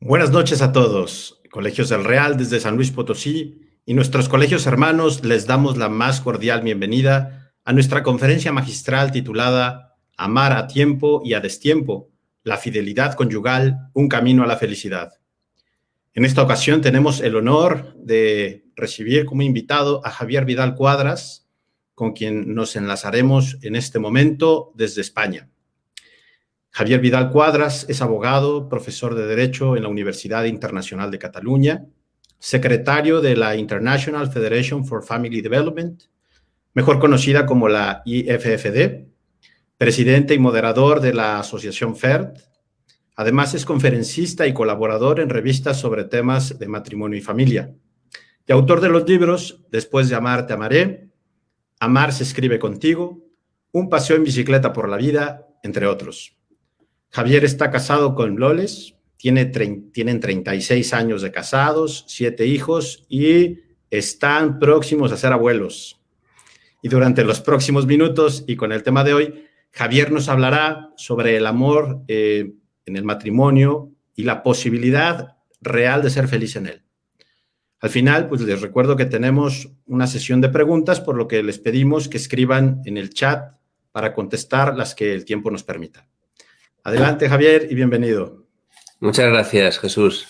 Buenas noches a todos, Colegios del Real desde San Luis Potosí y nuestros colegios hermanos les damos la más cordial bienvenida a nuestra conferencia magistral titulada Amar a tiempo y a destiempo, la fidelidad conyugal, un camino a la felicidad. En esta ocasión tenemos el honor de recibir como invitado a Javier Vidal Cuadras, con quien nos enlazaremos en este momento desde España. Javier Vidal Cuadras es abogado, profesor de Derecho en la Universidad Internacional de Cataluña, secretario de la International Federation for Family Development, mejor conocida como la IFFD, presidente y moderador de la Asociación FERD. Además, es conferencista y colaborador en revistas sobre temas de matrimonio y familia. Y autor de los libros Después de amar, te amaré, Amar se escribe contigo, Un paseo en bicicleta por la vida, entre otros. Javier está casado con Loles, tienen 36 años de casados, 7 hijos y están próximos a ser abuelos. Y durante los próximos minutos y con el tema de hoy, Javier nos hablará sobre el amor en el matrimonio y la posibilidad real de ser feliz en él. Al final, pues les recuerdo que tenemos una sesión de preguntas, por lo que les pedimos que escriban en el chat para contestar las que el tiempo nos permita. Adelante, Javier, y bienvenido. Muchas gracias, Jesús.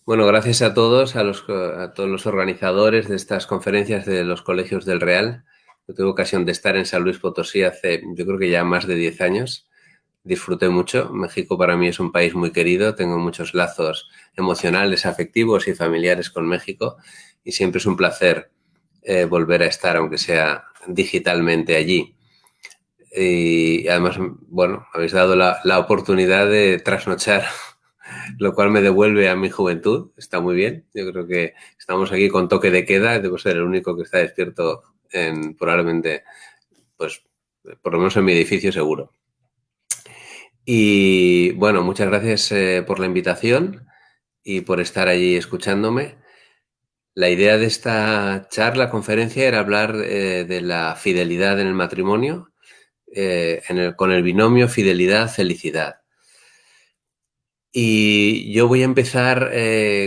Bueno, gracias a todos, a todos los organizadores de estas conferencias de los Colegios del Real. Yo tuve ocasión de estar en San Luis Potosí hace, yo creo que ya más de 10 años. Disfruté mucho. México para mí es un país muy querido. Tengo muchos lazos emocionales, afectivos y familiares con México. Y siempre es un placer volver a estar, aunque sea digitalmente, allí. Y además, bueno, habéis dado la oportunidad de trasnochar, lo cual me devuelve a mi juventud. Está muy bien. Yo creo que estamos aquí con toque de queda. Debo ser el único que está despierto probablemente, pues, por lo menos en mi edificio seguro. Y bueno, muchas gracias por la invitación y por estar allí escuchándome. La idea de esta conferencia, era hablar de la fidelidad en el matrimonio, con el binomio fidelidad-felicidad. Y yo voy a empezar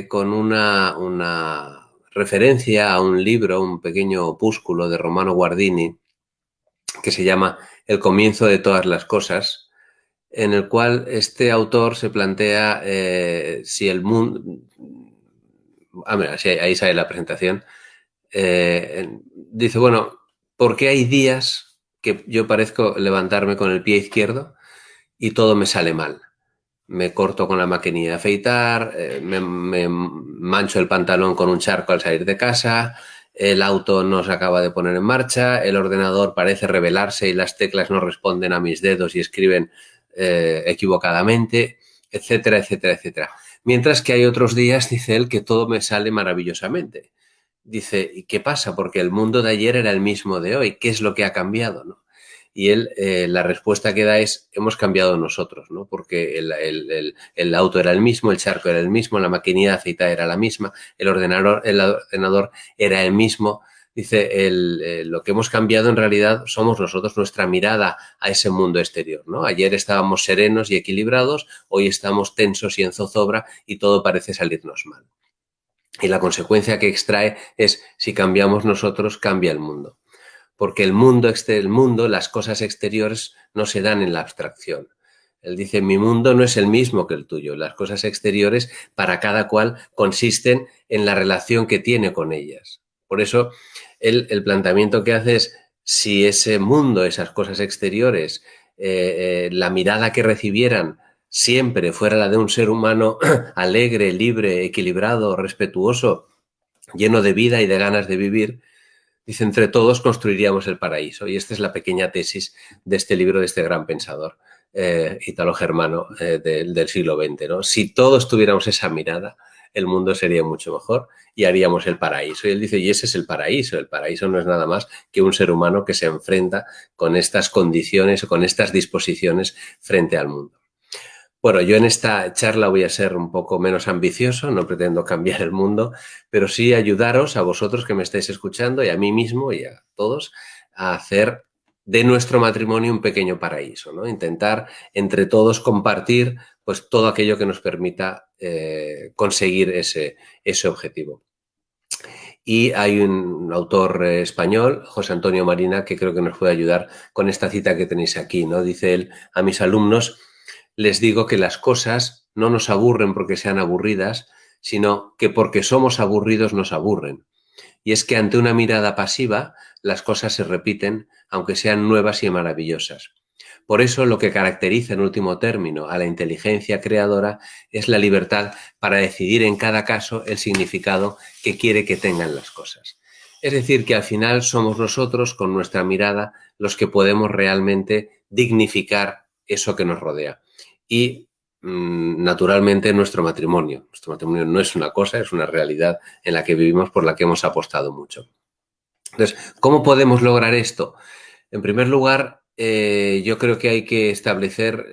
con una referencia a un libro, un pequeño opúsculo de Romano Guardini, que se llama El comienzo de todas las cosas, en el cual este autor se plantea si el mundo... mira, sí, ahí sale la presentación. Dice, bueno, ¿por qué hay días que yo parezco levantarme con el pie izquierdo y todo me sale mal? Me corto con la maquinilla de afeitar, me mancho el pantalón con un charco al salir de casa, el auto no se acaba de poner en marcha, el ordenador parece rebelarse y las teclas no responden a mis dedos y escriben equivocadamente, etcétera, etcétera, etcétera. Mientras que hay otros días, dice él, que todo me sale maravillosamente. Dice, ¿y qué pasa? Porque el mundo de ayer era el mismo de hoy. ¿Qué es lo que ha cambiado, no? Y él, la respuesta que da es, hemos cambiado nosotros, ¿no? Porque el auto era el mismo, el charco era el mismo, la maquinilla de aceitar era la misma, el ordenador era el mismo. Dice, lo que hemos cambiado en realidad somos nosotros, nuestra mirada a ese mundo exterior, ¿no? Ayer estábamos serenos y equilibrados, hoy estamos tensos y en zozobra y todo parece salirnos mal. Y la consecuencia que extrae es, si cambiamos nosotros, cambia el mundo. Porque el mundo, las cosas exteriores no se dan en la abstracción. Él dice, mi mundo no es el mismo que el tuyo. Las cosas exteriores para cada cual consisten en la relación que tiene con ellas. Por eso, el planteamiento que hace es, si ese mundo, esas cosas exteriores, la mirada que recibieran siempre fuera la de un ser humano alegre, libre, equilibrado, respetuoso, lleno de vida y de ganas de vivir, dice, entre todos construiríamos el paraíso. Y esta es la pequeña tesis de este libro, de este gran pensador italo-germano del siglo XX, ¿no? Si todos tuviéramos esa mirada, el mundo sería mucho mejor y haríamos el paraíso. Y él dice, y ese es el paraíso. El paraíso no es nada más que un ser humano que se enfrenta con estas condiciones o con estas disposiciones frente al mundo. Bueno, yo en esta charla voy a ser un poco menos ambicioso, no pretendo cambiar el mundo, pero sí ayudaros a vosotros que me estáis escuchando y a mí mismo y a todos a hacer de nuestro matrimonio un pequeño paraíso, ¿no? Intentar entre todos compartir pues todo aquello que nos permita conseguir ese objetivo. Y hay un autor español, José Antonio Marina, que creo que nos puede ayudar con esta cita que tenéis aquí, ¿no? Dice él: a mis alumnos les digo que las cosas no nos aburren porque sean aburridas, sino que porque somos aburridos nos aburren. Y es que ante una mirada pasiva, las cosas se repiten, aunque sean nuevas y maravillosas. Por eso lo que caracteriza en último término a la inteligencia creadora es la libertad para decidir en cada caso el significado que quiere que tengan las cosas. Es decir, que al final somos nosotros, con nuestra mirada, los que podemos realmente dignificar eso que nos rodea. Y naturalmente nuestro matrimonio. Nuestro matrimonio no es una cosa, es una realidad en la que vivimos, por la que hemos apostado mucho. Entonces, ¿cómo podemos lograr esto? En primer lugar, yo creo que hay que establecer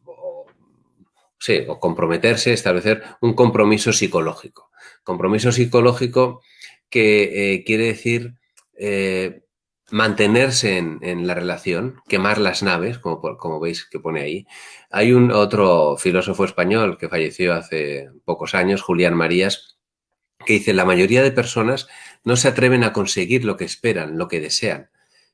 o comprometerse, establecer un compromiso psicológico. Compromiso psicológico que quiere decir mantenerse en la relación, quemar las naves, como veis que pone ahí. Hay otro filósofo español que falleció hace pocos años, Julián Marías, que dice: la mayoría de personas no se atreven a conseguir lo que esperan, lo que desean.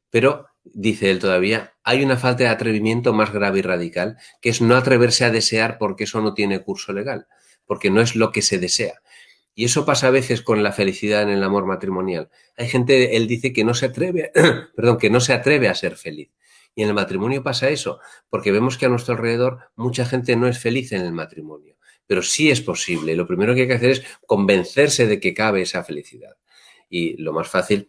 Pero, dice él todavía, hay una falta de atrevimiento más grave y radical, que es no atreverse a desear porque eso no tiene curso legal, porque no es lo que se desea. Y eso pasa a veces con la felicidad en el amor matrimonial. Hay gente, él dice, que no se atreve, que no se atreve a ser feliz. Y en el matrimonio pasa eso, porque vemos que a nuestro alrededor mucha gente no es feliz en el matrimonio. Pero sí es posible. Y lo primero que hay que hacer es convencerse de que cabe esa felicidad. Y lo más fácil,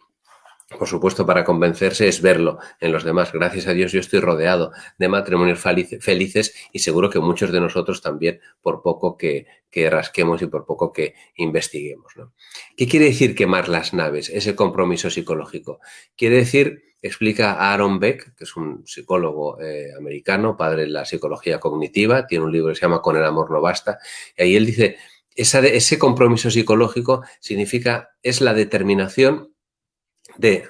por supuesto, para convencerse es verlo en los demás. Gracias a Dios yo estoy rodeado de matrimonios felices y seguro que muchos de nosotros también, por poco que rasquemos y por poco que investiguemos, ¿no? ¿Qué quiere decir quemar las naves? Ese compromiso psicológico. Quiere decir, explica Aaron Beck, que es un psicólogo americano, padre de la psicología cognitiva, tiene un libro que se llama Con el amor no basta, y ahí él dice, ese compromiso psicológico es la determinación de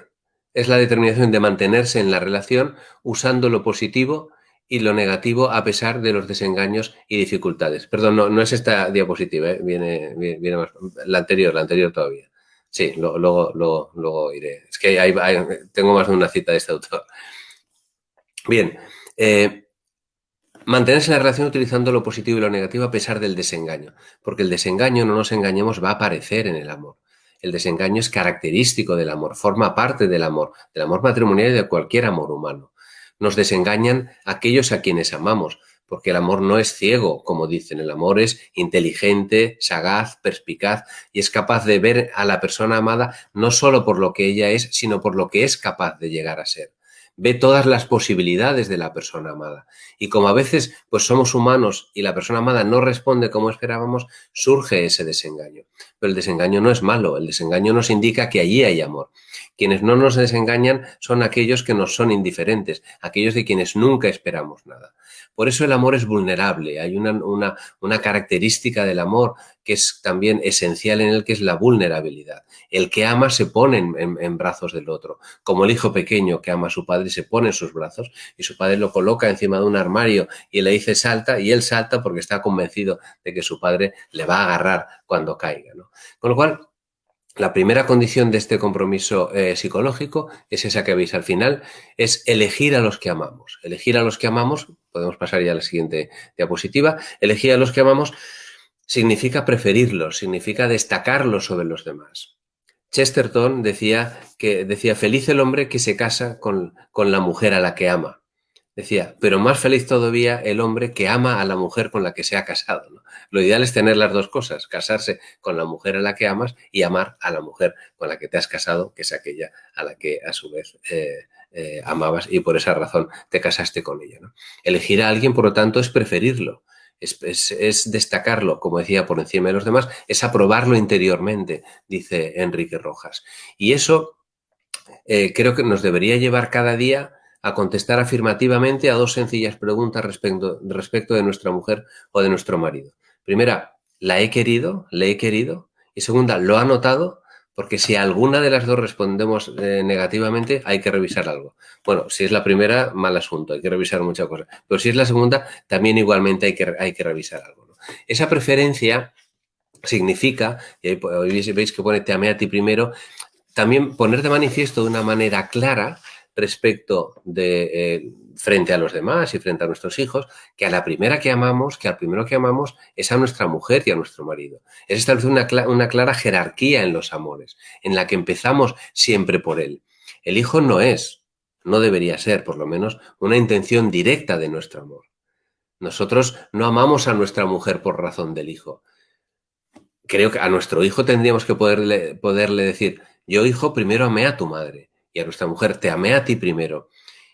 mantenerse en la relación usando lo positivo y lo negativo a pesar de los desengaños y dificultades. Perdón, no es esta diapositiva, viene más. La anterior todavía. Sí, luego iré. Es que tengo más de una cita de este autor. Bien, mantenerse en la relación utilizando lo positivo y lo negativo a pesar del desengaño, porque el desengaño, no nos engañemos, va a aparecer en el amor. El desengaño es característico del amor, forma parte del amor matrimonial y de cualquier amor humano. Nos desengañan aquellos a quienes amamos, porque el amor no es ciego, como dicen, el amor es inteligente, sagaz, perspicaz y es capaz de ver a la persona amada no solo por lo que ella es, sino por lo que es capaz de llegar a ser. Ve todas las posibilidades de la persona amada. Y como a veces pues somos humanos y la persona amada no responde como esperábamos, surge ese desengaño. Pero el desengaño no es malo, el desengaño nos indica que allí hay amor. Quienes no nos desengañan son aquellos que nos son indiferentes, aquellos de quienes nunca esperamos nada. Por eso el amor es vulnerable. Hay una característica del amor que es también esencial en él, que es la vulnerabilidad. El que ama se pone en brazos del otro, como el hijo pequeño que ama a su padre y se pone en sus brazos y su padre lo coloca encima de un armario y le dice salta y él salta porque está convencido de que su padre le va a agarrar cuando caiga, ¿no? Con lo cual, la primera condición de este compromiso psicológico es esa que veis al final, es elegir a los que amamos. Elegir a los que amamos, podemos pasar ya a la siguiente diapositiva, elegir a los que amamos significa preferirlos, significa destacarlos sobre los demás. Chesterton decía feliz el hombre que se casa con la mujer a la que ama. Decía, pero más feliz todavía el hombre que ama a la mujer con la que se ha casado, ¿no? Lo ideal es tener las dos cosas, casarse con la mujer a la que amas y amar a la mujer con la que te has casado, que es aquella a la que a su vez amabas y por esa razón te casaste con ella, ¿no? Elegir a alguien, por lo tanto, es preferirlo, es destacarlo, como decía, por encima de los demás, es aprobarlo interiormente, dice Enrique Rojas. Y eso creo que nos debería llevar cada día a contestar afirmativamente a dos sencillas preguntas respecto de nuestra mujer o de nuestro marido. Primera, ¿la he querido? ¿Le he querido? Y segunda, ¿lo ha notado? Porque si a alguna de las dos respondemos negativamente, hay que revisar algo. Bueno, si es la primera, mal asunto, hay que revisar muchas cosas. Pero si es la segunda, también igualmente hay que revisar algo, ¿no? Esa preferencia significa, y ahí veis que pone te amé a ti primero, también poner de manifiesto de una manera clara respecto de frente a los demás y frente a nuestros hijos, que a la primera que amamos, que al primero que amamos es a nuestra mujer y a nuestro marido. Es establecer una clara jerarquía en los amores, en la que empezamos siempre por él. El hijo no debería ser, por lo menos, una intención directa de nuestro amor. Nosotros no amamos a nuestra mujer por razón del hijo. Creo que a nuestro hijo tendríamos que poderle decir, yo hijo primero amé a tu madre, y a nuestra mujer te amé a ti primero,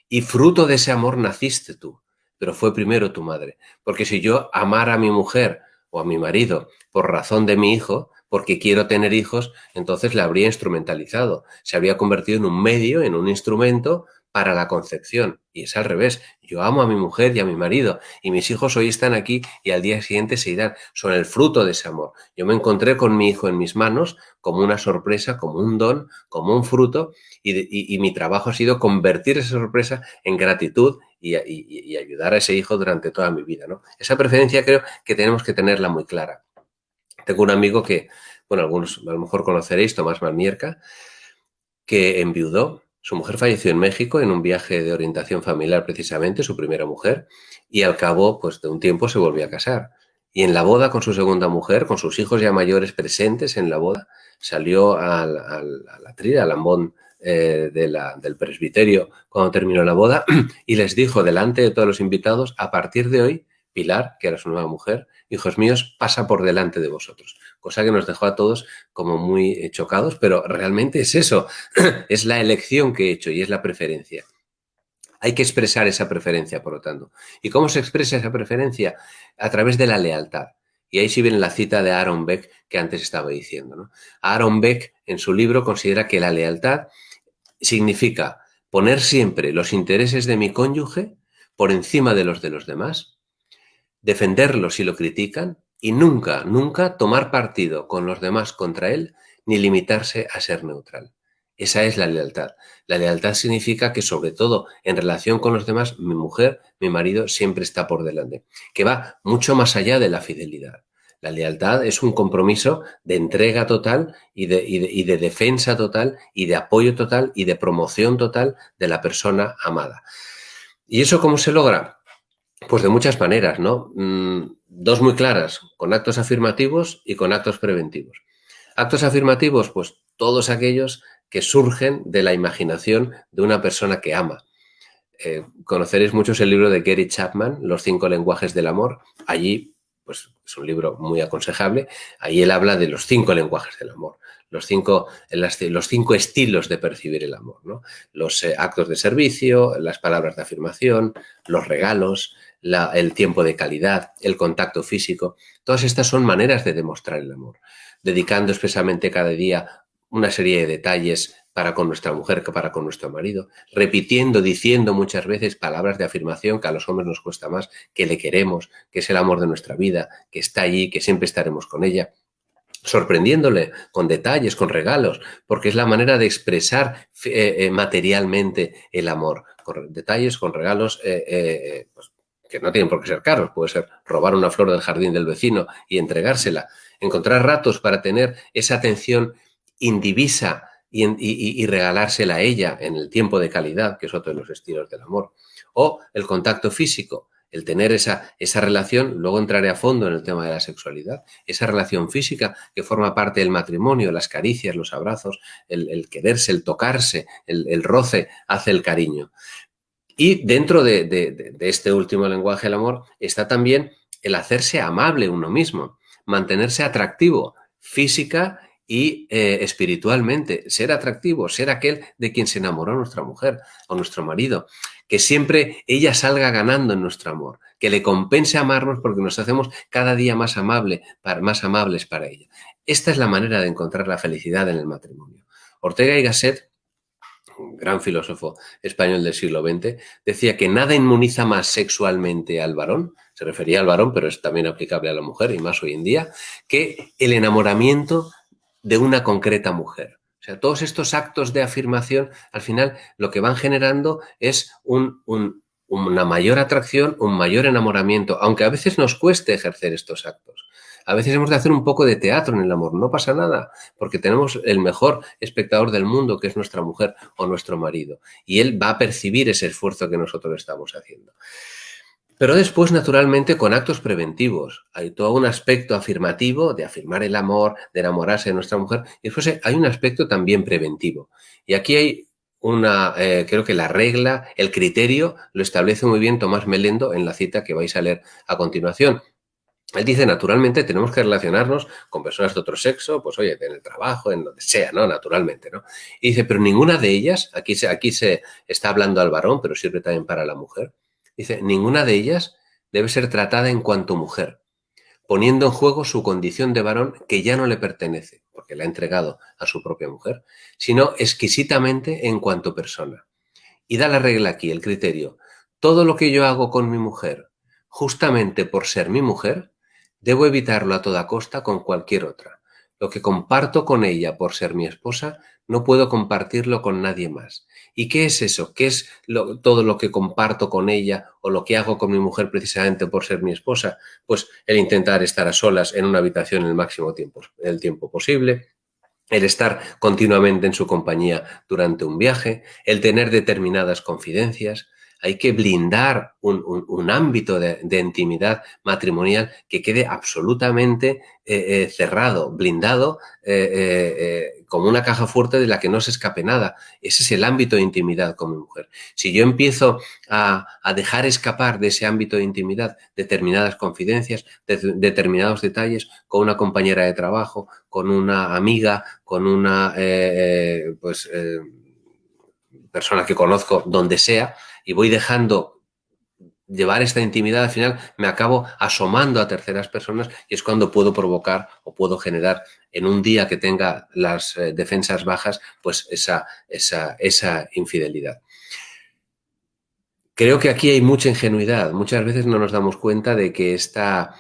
y fruto de ese amor naciste tú, pero fue primero tu madre. Porque si yo amara a mi mujer o a mi marido por razón de mi hijo, porque quiero tener hijos, entonces la habría instrumentalizado, se habría convertido en un medio, en un instrumento para la concepción. Y es al revés, yo amo a mi mujer y a mi marido, y mis hijos hoy están aquí y al día siguiente se irán, son el fruto de ese amor. Yo me encontré con mi hijo en mis manos como una sorpresa, como un don, como un fruto, y mi trabajo ha sido convertir esa sorpresa en gratitud y ayudar a ese hijo durante toda mi vida, ¿no? Esa preferencia creo que tenemos que tenerla muy clara. Tengo un amigo que, bueno, algunos a lo mejor conoceréis, Tomás Mamierca, que enviudó. Su mujer falleció en México en un viaje de orientación familiar, precisamente, su primera mujer, y al cabo pues, de un tiempo se volvió a casar. Y en la boda con su segunda mujer, con sus hijos ya mayores presentes en la boda, salió al atril, al ambón del presbiterio cuando terminó la boda y les dijo delante de todos los invitados, a partir de hoy, Pilar, que era su nueva mujer, hijos míos, pasa por delante de vosotros. Cosa que nos dejó a todos como muy chocados, pero realmente es eso, es la elección que he hecho y es la preferencia. Hay que expresar esa preferencia, por lo tanto. ¿Y cómo se expresa esa preferencia? A través de la lealtad. Y ahí sí viene la cita de Aaron Beck que antes estaba diciendo, ¿no? Aaron Beck, en su libro, considera que la lealtad significa poner siempre los intereses de mi cónyuge por encima de los demás, defenderlo si lo critican y nunca, nunca tomar partido con los demás contra él ni limitarse a ser neutral. Esa es la lealtad. La lealtad significa que, sobre todo en relación con los demás, mi mujer, mi marido, siempre está por delante, que va mucho más allá de la fidelidad. La lealtad es un compromiso de entrega total y de defensa total y de apoyo total y de promoción total de la persona amada. ¿Y eso cómo se logra? Pues de muchas maneras, ¿no? Dos muy claras, con actos afirmativos y con actos preventivos. Actos afirmativos, pues todos aquellos que surgen de la imaginación de una persona que ama. Conoceréis muchos el libro de Gary Chapman, Los 5 lenguajes del amor. Allí, pues es un libro muy aconsejable. Allí él habla de los 5 lenguajes del amor. Los cinco estilos de percibir el amor, ¿no? Los actos de servicio, las palabras de afirmación, los regalos, el tiempo de calidad, el contacto físico. Todas estas son maneras de demostrar el amor, dedicando expresamente cada día una serie de detalles para con nuestra mujer que para con nuestro marido, repitiendo, diciendo muchas veces palabras de afirmación que a los hombres nos cuesta más, que le queremos, que es el amor de nuestra vida, que está allí, que siempre estaremos con ella, sorprendiéndole con detalles, con regalos, porque es la manera de expresar materialmente el amor, con detalles, con regalos, pues, que no tienen por qué ser caros, puede ser robar una flor del jardín del vecino y entregársela, encontrar ratos para tener esa atención indivisa y regalársela a ella en el tiempo de calidad, que es otro de los estilos del amor, o el contacto físico, el tener esa relación, luego entraré a fondo en el tema de la sexualidad, esa relación física que forma parte del matrimonio, las caricias, los abrazos, el quererse, el tocarse, el roce, hace el cariño. Y dentro de este último lenguaje del amor está también el hacerse amable uno mismo, mantenerse atractivo física y espiritualmente, ser atractivo, ser aquel de quien se enamoró nuestra mujer o nuestro marido, que siempre ella salga ganando en nuestro amor, que le compense amarnos porque nos hacemos cada día más amables para ella. Esta es la manera de encontrar la felicidad en el matrimonio. Ortega y Gasset, un gran filósofo español del siglo XX, decía que nada inmuniza más sexualmente al varón, se refería al varón, pero es también aplicable a la mujer y más hoy en día, que el enamoramiento de una concreta mujer. O sea, todos estos actos de afirmación, al final, lo que van generando es un una mayor atracción, un mayor enamoramiento, aunque a veces nos cueste ejercer estos actos. A veces hemos de hacer un poco de teatro en el amor, no pasa nada, porque tenemos el mejor espectador del mundo, que es nuestra mujer o nuestro marido, y él va a percibir ese esfuerzo que nosotros estamos haciendo. Pero después, naturalmente, con actos preventivos. Hay todo un aspecto afirmativo de afirmar el amor, de enamorarse de nuestra mujer, y después hay un aspecto también preventivo. Y aquí hay creo que la regla, el criterio, lo establece muy bien Tomás Melendo en la cita que vais a leer a continuación. Él dice, naturalmente, tenemos que relacionarnos con personas de otro sexo, pues oye, en el trabajo, en donde sea, ¿no? Naturalmente, ¿no? Y dice, pero ninguna de ellas, aquí se está hablando al varón, pero sirve también para la mujer, dice, ninguna de ellas debe ser tratada en cuanto mujer, poniendo en juego su condición de varón que ya no le pertenece, porque la ha entregado a su propia mujer, sino exquisitamente en cuanto persona. Y da la regla aquí, el criterio. Todo lo que yo hago con mi mujer, justamente por ser mi mujer, debo evitarlo a toda costa con cualquier otra. Lo que comparto con ella por ser mi esposa, no puedo compartirlo con nadie más. ¿Y qué es eso? ¿Qué es todo lo que comparto con ella o lo que hago con mi mujer precisamente por ser mi esposa? Pues el intentar estar a solas en una habitación el máximo tiempo, el tiempo posible, el estar continuamente en su compañía durante un viaje, el tener determinadas confidencias. Hay que blindar un ámbito de intimidad matrimonial que quede absolutamente cerrado, blindado, como una caja fuerte de la que no se escape nada. Ese es el ámbito de intimidad con mi mujer. Si yo empiezo a dejar escapar de ese ámbito de intimidad determinadas confidencias, determinados detalles con una compañera de trabajo, con una amiga, con una persona que conozco donde sea, y voy dejando llevar esta intimidad, al final me acabo asomando a terceras personas y es cuando puedo provocar o puedo generar en un día que tenga las defensas bajas, pues esa infidelidad. Creo que aquí hay mucha ingenuidad. Muchas veces no nos damos cuenta de que esta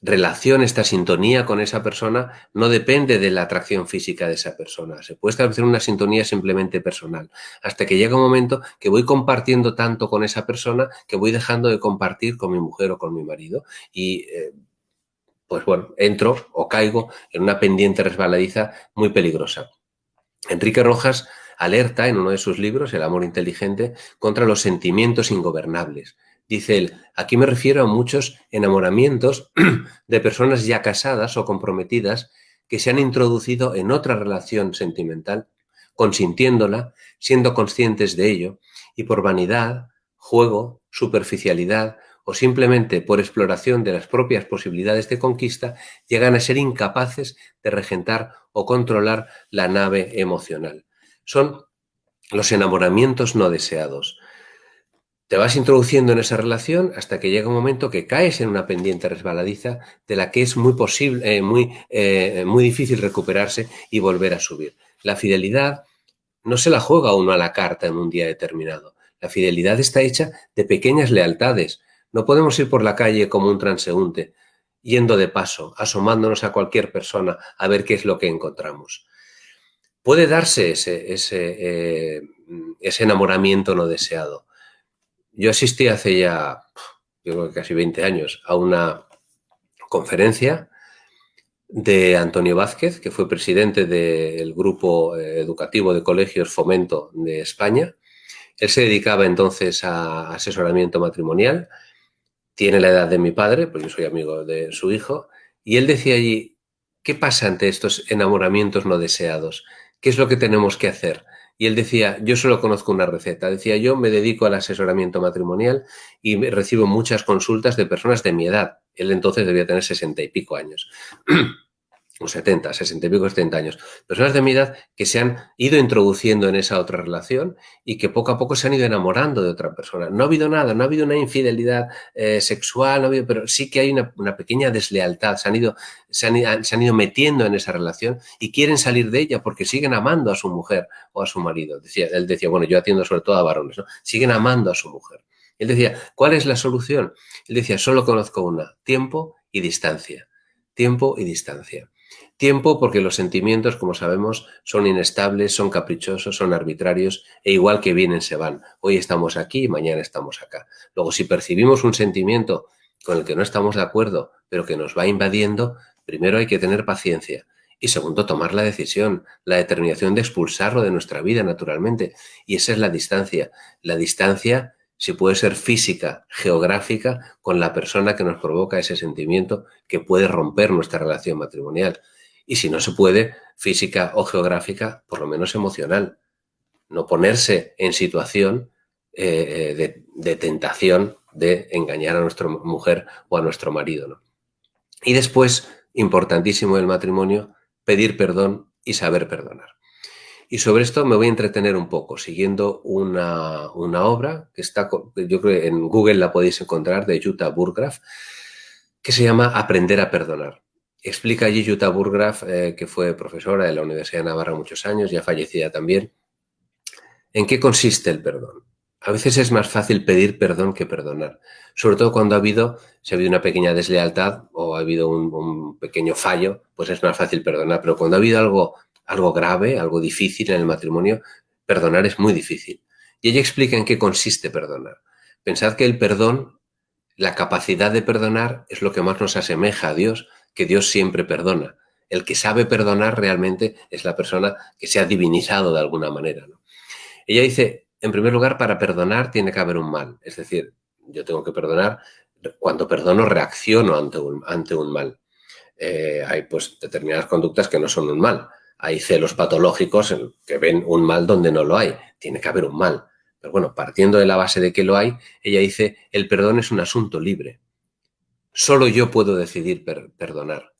relación, esta sintonía con esa persona no depende de la atracción física de esa persona. Se puede establecer una sintonía simplemente personal, hasta que llega un momento que voy compartiendo tanto con esa persona que voy dejando de compartir con mi mujer o con mi marido y pues bueno, entro o caigo en una pendiente resbaladiza muy peligrosa. Enrique Rojas alerta en uno de sus libros, El amor inteligente, contra los sentimientos ingobernables. Dice él, aquí me refiero a muchos enamoramientos de personas ya casadas o comprometidas que se han introducido en otra relación sentimental, consintiéndola, siendo conscientes de ello, y por vanidad, juego, superficialidad o simplemente por exploración de las propias posibilidades de conquista, llegan a ser incapaces de regentar o controlar la nave emocional. Son los enamoramientos no deseados. Te vas introduciendo en esa relación hasta que llega un momento que caes en una pendiente resbaladiza de la que es muy difícil recuperarse y volver a subir. La fidelidad no se la juega uno a la carta en un día determinado. La fidelidad está hecha de pequeñas lealtades. No podemos ir por la calle como un transeúnte, yendo de paso, asomándonos a cualquier persona a ver qué es lo que encontramos. Puede darse ese enamoramiento no deseado. Yo asistí hace ya, yo creo que casi 20 años, a una conferencia de Antonio Vázquez, que fue presidente del grupo educativo de colegios Fomento de España. Él se dedicaba entonces a asesoramiento matrimonial, tiene la edad de mi padre, pues yo soy amigo de su hijo, y él decía allí, ¿qué pasa ante estos enamoramientos no deseados? ¿Qué es lo que tenemos que hacer? Y él decía, yo solo conozco una receta. Decía, yo me dedico al asesoramiento matrimonial y recibo muchas consultas de personas de mi edad. Él entonces debía tener 60 y pico años. O 70, 60 y pico, 70 años. Personas de mi edad que se han ido introduciendo en esa otra relación y que poco a poco se han ido enamorando de otra persona. No ha habido nada, no ha habido una infidelidad sexual, no ha habido, pero sí que hay una pequeña deslealtad. Se han ido metiendo en esa relación y quieren salir de ella porque siguen amando a su mujer o a su marido. Él decía, bueno, yo atiendo sobre todo a varones, ¿no? Siguen amando a su mujer. Él decía, ¿cuál es la solución? Él decía, solo conozco una, tiempo y distancia. Tiempo y distancia. Tiempo porque los sentimientos, como sabemos, son inestables, son caprichosos, son arbitrarios e igual que vienen se van. Hoy estamos aquí y mañana estamos acá. Luego, si percibimos un sentimiento con el que no estamos de acuerdo, pero que nos va invadiendo, primero hay que tener paciencia y segundo, tomar la decisión, la determinación de expulsarlo de nuestra vida naturalmente. Y esa es la distancia. La distancia, si puede ser física, geográfica, con la persona que nos provoca ese sentimiento que puede romper nuestra relación matrimonial. Y si no se puede, física o geográfica, por lo menos emocional. No ponerse en situación de tentación de engañar a nuestra mujer o a nuestro marido, ¿no? Y después, importantísimo del matrimonio, pedir perdón y saber perdonar. Y sobre esto me voy a entretener un poco, siguiendo una obra que está, yo creo que en Google la podéis encontrar, de Jutta Burggraff, que se llama Aprender a perdonar. Explica allí Jutta Burggraff, que fue profesora de la Universidad de Navarra muchos años, ya fallecida también, en qué consiste el perdón. A veces es más fácil pedir perdón que perdonar, sobre todo cuando si ha habido una pequeña deslealtad o ha habido un pequeño fallo, pues es más fácil perdonar, pero cuando ha habido algo grave, algo difícil en el matrimonio, perdonar es muy difícil. Y ella explica en qué consiste perdonar. Pensad que el perdón, la capacidad de perdonar, es lo que más nos asemeja a Dios, que Dios siempre perdona. El que sabe perdonar realmente es la persona que se ha divinizado de alguna manera, ¿no? Ella dice, en primer lugar, para perdonar tiene que haber un mal. Es decir, yo tengo que perdonar, cuando perdono reacciono ante un mal. Hay pues determinadas conductas que no son un mal. Hay celos patológicos que ven un mal donde no lo hay. Tiene que haber un mal. Pero bueno, partiendo de la base de que lo hay, ella dice, el perdón es un asunto libre. Solo yo puedo decidir perdonar.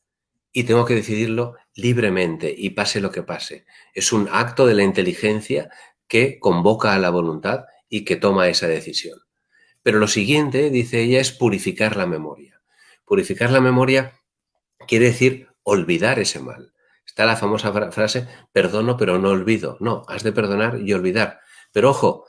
Y tengo que decidirlo libremente y pase lo que pase. Es un acto de la inteligencia que convoca a la voluntad y que toma esa decisión. Pero lo siguiente, dice ella, es purificar la memoria. Purificar la memoria quiere decir olvidar ese mal. Está la famosa frase, perdono pero no olvido. No, has de perdonar y olvidar. Pero ojo,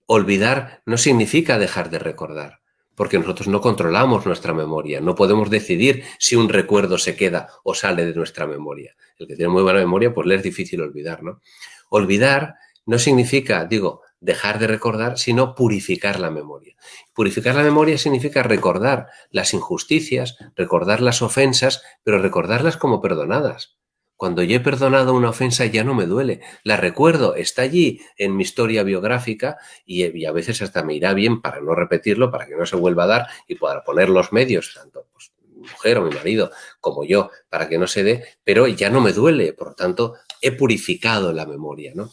olvidar no significa dejar de recordar, porque nosotros no controlamos nuestra memoria, no podemos decidir si un recuerdo se queda o sale de nuestra memoria. El que tiene muy buena memoria, pues le es difícil olvidar, ¿no? Olvidar no significa, dejar de recordar, sino purificar la memoria. Purificar la memoria significa recordar las injusticias, recordar las ofensas, pero recordarlas como perdonadas. Cuando yo he perdonado una ofensa ya no me duele, la recuerdo, está allí en mi historia biográfica y a veces hasta me irá bien para no repetirlo, para que no se vuelva a dar y para poner los medios, tanto pues, mi mujer o mi marido como yo, para que no se dé, pero ya no me duele, por lo tanto he purificado la memoria, ¿no?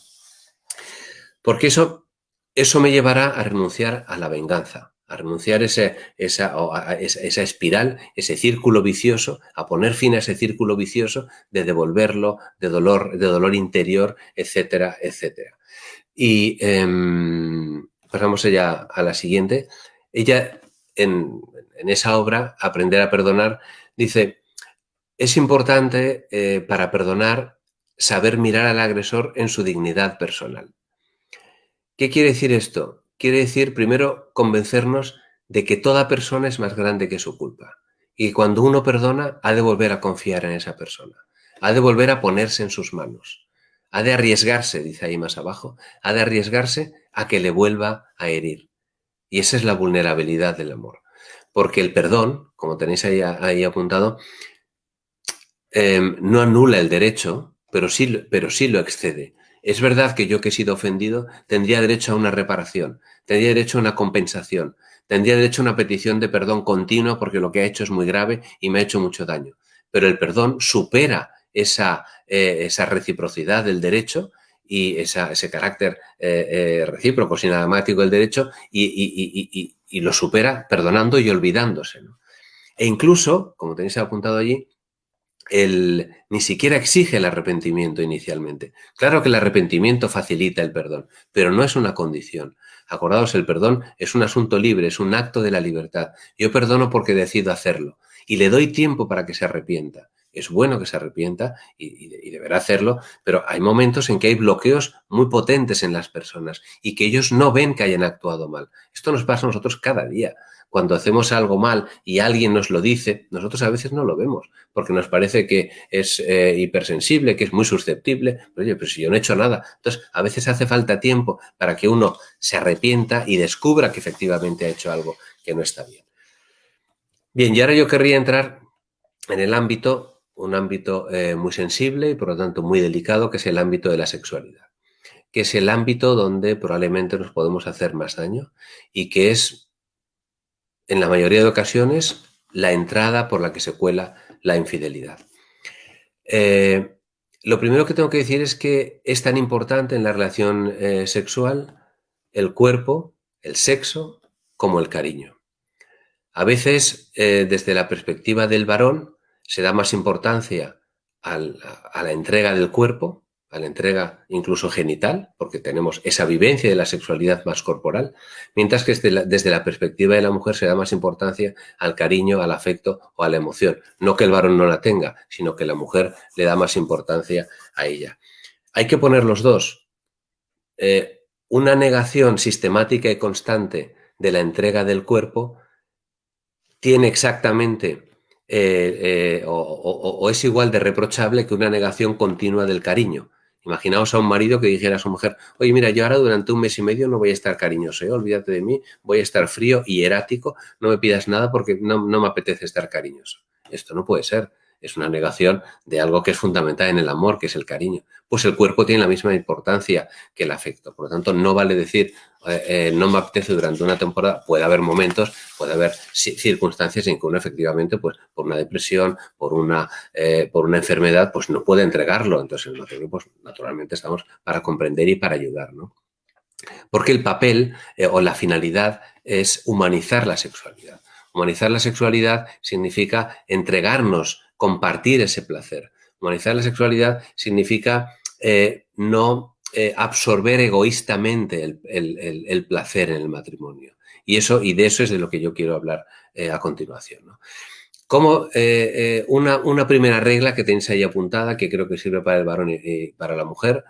Porque eso me llevará a renunciar a la venganza, a renunciar a esa espiral, ese círculo vicioso, a poner fin a ese círculo vicioso de devolverlo, de dolor interior, etcétera, etcétera. Y pasamos ya a la siguiente. Ella, en esa obra, Aprender a perdonar, dice, es importante para perdonar saber mirar al agresor en su dignidad personal. ¿Qué quiere decir esto? Quiere decir, primero, convencernos de que toda persona es más grande que su culpa. Y cuando uno perdona, ha de volver a confiar en esa persona. Ha de volver a ponerse en sus manos. Ha de arriesgarse, dice ahí más abajo, ha de arriesgarse a que le vuelva a herir. Y esa es la vulnerabilidad del amor. Porque el perdón, como tenéis ahí apuntado, no anula el derecho, pero sí lo excede. Es verdad que yo que he sido ofendido tendría derecho a una reparación, tendría derecho a una compensación, tendría derecho a una petición de perdón continua porque lo que ha hecho es muy grave y me ha hecho mucho daño. Pero el perdón supera esa reciprocidad del derecho y ese carácter recíproco, sinamático del derecho y lo supera perdonando y olvidándose, ¿no? E incluso, como tenéis apuntado allí, ni siquiera exige el arrepentimiento inicialmente. Claro que el arrepentimiento facilita el perdón, pero no es una condición. Acordaos, el perdón es un asunto libre, es un acto de la libertad. Yo perdono porque decido hacerlo y le doy tiempo para que se arrepienta. Es bueno que se arrepienta y deberá hacerlo, pero hay momentos en que hay bloqueos muy potentes en las personas y que ellos no ven que hayan actuado mal. Esto nos pasa a nosotros cada día. cuando hacemos algo mal y alguien nos lo dice, nosotros a veces no lo vemos, porque nos parece que es hipersensible, que es muy susceptible. Pero, oye, pero si yo no he hecho nada. Entonces, a veces hace falta tiempo para que uno se arrepienta y descubra que efectivamente ha hecho algo que no está bien. Bien, y ahora yo querría entrar en el ámbito, un ámbito muy sensible y por lo tanto muy delicado, que es el ámbito de la sexualidad, que es el ámbito donde probablemente nos podemos hacer más daño y que es, en la mayoría de ocasiones, la entrada por la que se cuela la infidelidad. Lo primero que tengo que decir es que es tan importante en la relación sexual el cuerpo, el sexo, como el cariño. A veces, desde la perspectiva del varón, se da más importancia a la entrega del cuerpo, a la entrega incluso genital, porque tenemos esa vivencia de la sexualidad más corporal, mientras que desde la perspectiva de la mujer se da más importancia al cariño, al afecto o a la emoción. No que el varón no la tenga, sino que la mujer le da más importancia a ella. Hay que poner los dos. Una negación sistemática y constante de la entrega del cuerpo tiene exactamente o es igual de reprochable que una negación continua del cariño. Imaginaos a un marido que dijera a su mujer: oye, mira, yo ahora durante 1 mes y medio no voy a estar cariñoso, olvídate de mí, voy a estar frío y erático, no me pidas nada porque no me apetece estar cariñoso. Esto no puede ser. Es una negación de algo que es fundamental en el amor, que es el cariño. Pues el cuerpo tiene la misma importancia que el afecto. Por lo tanto, no vale decir no me apetece durante una temporada. Puede haber momentos, puede haber circunstancias en que uno efectivamente, pues por una depresión, por una enfermedad, pues no puede entregarlo. Entonces, en el matrimonio, pues naturalmente estamos para comprender y para ayudar, ¿no? Porque el papel o la finalidad es humanizar la sexualidad. Humanizar la sexualidad significa entregarnos, compartir ese placer. Humanizar la sexualidad significa no absorber egoístamente el placer en el matrimonio. Y de eso es de lo que yo quiero hablar a continuación, ¿no? Como una primera regla que tenéis ahí apuntada, que creo que sirve para el varón y para la mujer,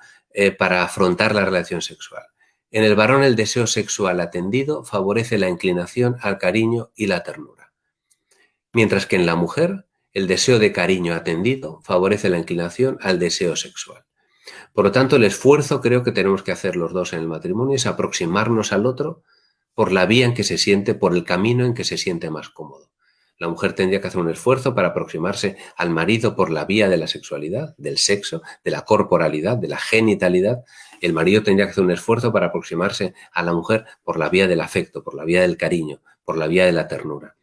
para afrontar la relación sexual. En el varón, el deseo sexual atendido favorece la inclinación al cariño y la ternura. Mientras que en la mujer, el deseo de cariño atendido favorece la inclinación al deseo sexual. Por lo tanto, el esfuerzo creo que tenemos que hacer los dos en el matrimonio es aproximarnos al otro por la vía en que se siente, por el camino en que se siente más cómodo. La mujer tendría que hacer un esfuerzo para aproximarse al marido por la vía de la sexualidad, del sexo, de la corporalidad, de la genitalidad. El marido tendría que hacer un esfuerzo para aproximarse a la mujer por la vía del afecto, por la vía del cariño, por la vía de la ternura.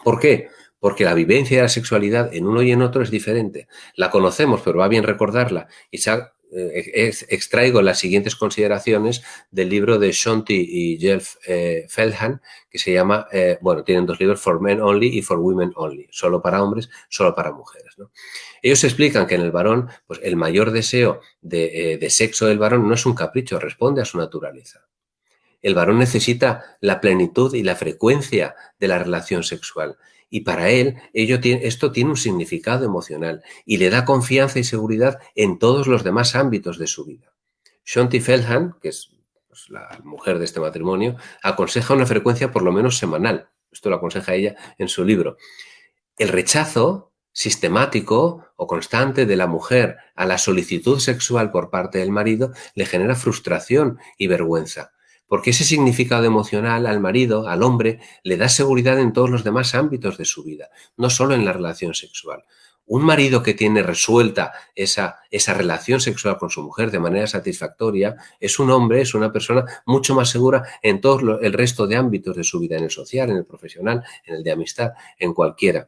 ¿Por qué? Porque la vivencia de la sexualidad en uno y en otro es diferente. La conocemos, pero va bien recordarla. Y extraigo las siguientes consideraciones del libro de Shonti y Jeff Feldhahn, que se llama, tienen 2 libros, For Men Only y For Women Only, solo para hombres, solo para mujeres, ¿no? Ellos explican que en el varón, pues el mayor deseo de sexo del varón no es un capricho, responde a su naturaleza. El varón necesita la plenitud y la frecuencia de la relación sexual. Y para él, esto tiene un significado emocional y le da confianza y seguridad en todos los demás ámbitos de su vida. Shonti Feldhahn, que es la mujer de este matrimonio, aconseja una frecuencia por lo menos semanal. Esto lo aconseja ella en su libro. El rechazo sistemático o constante de la mujer a la solicitud sexual por parte del marido le genera frustración y vergüenza. Porque ese significado emocional al marido, al hombre, le da seguridad en todos los demás ámbitos de su vida, no solo en la relación sexual. Un marido que tiene resuelta esa relación sexual con su mujer de manera satisfactoria es un hombre, es una persona mucho más segura en todo el resto de ámbitos de su vida, en el social, en el profesional, en el de amistad, en cualquiera.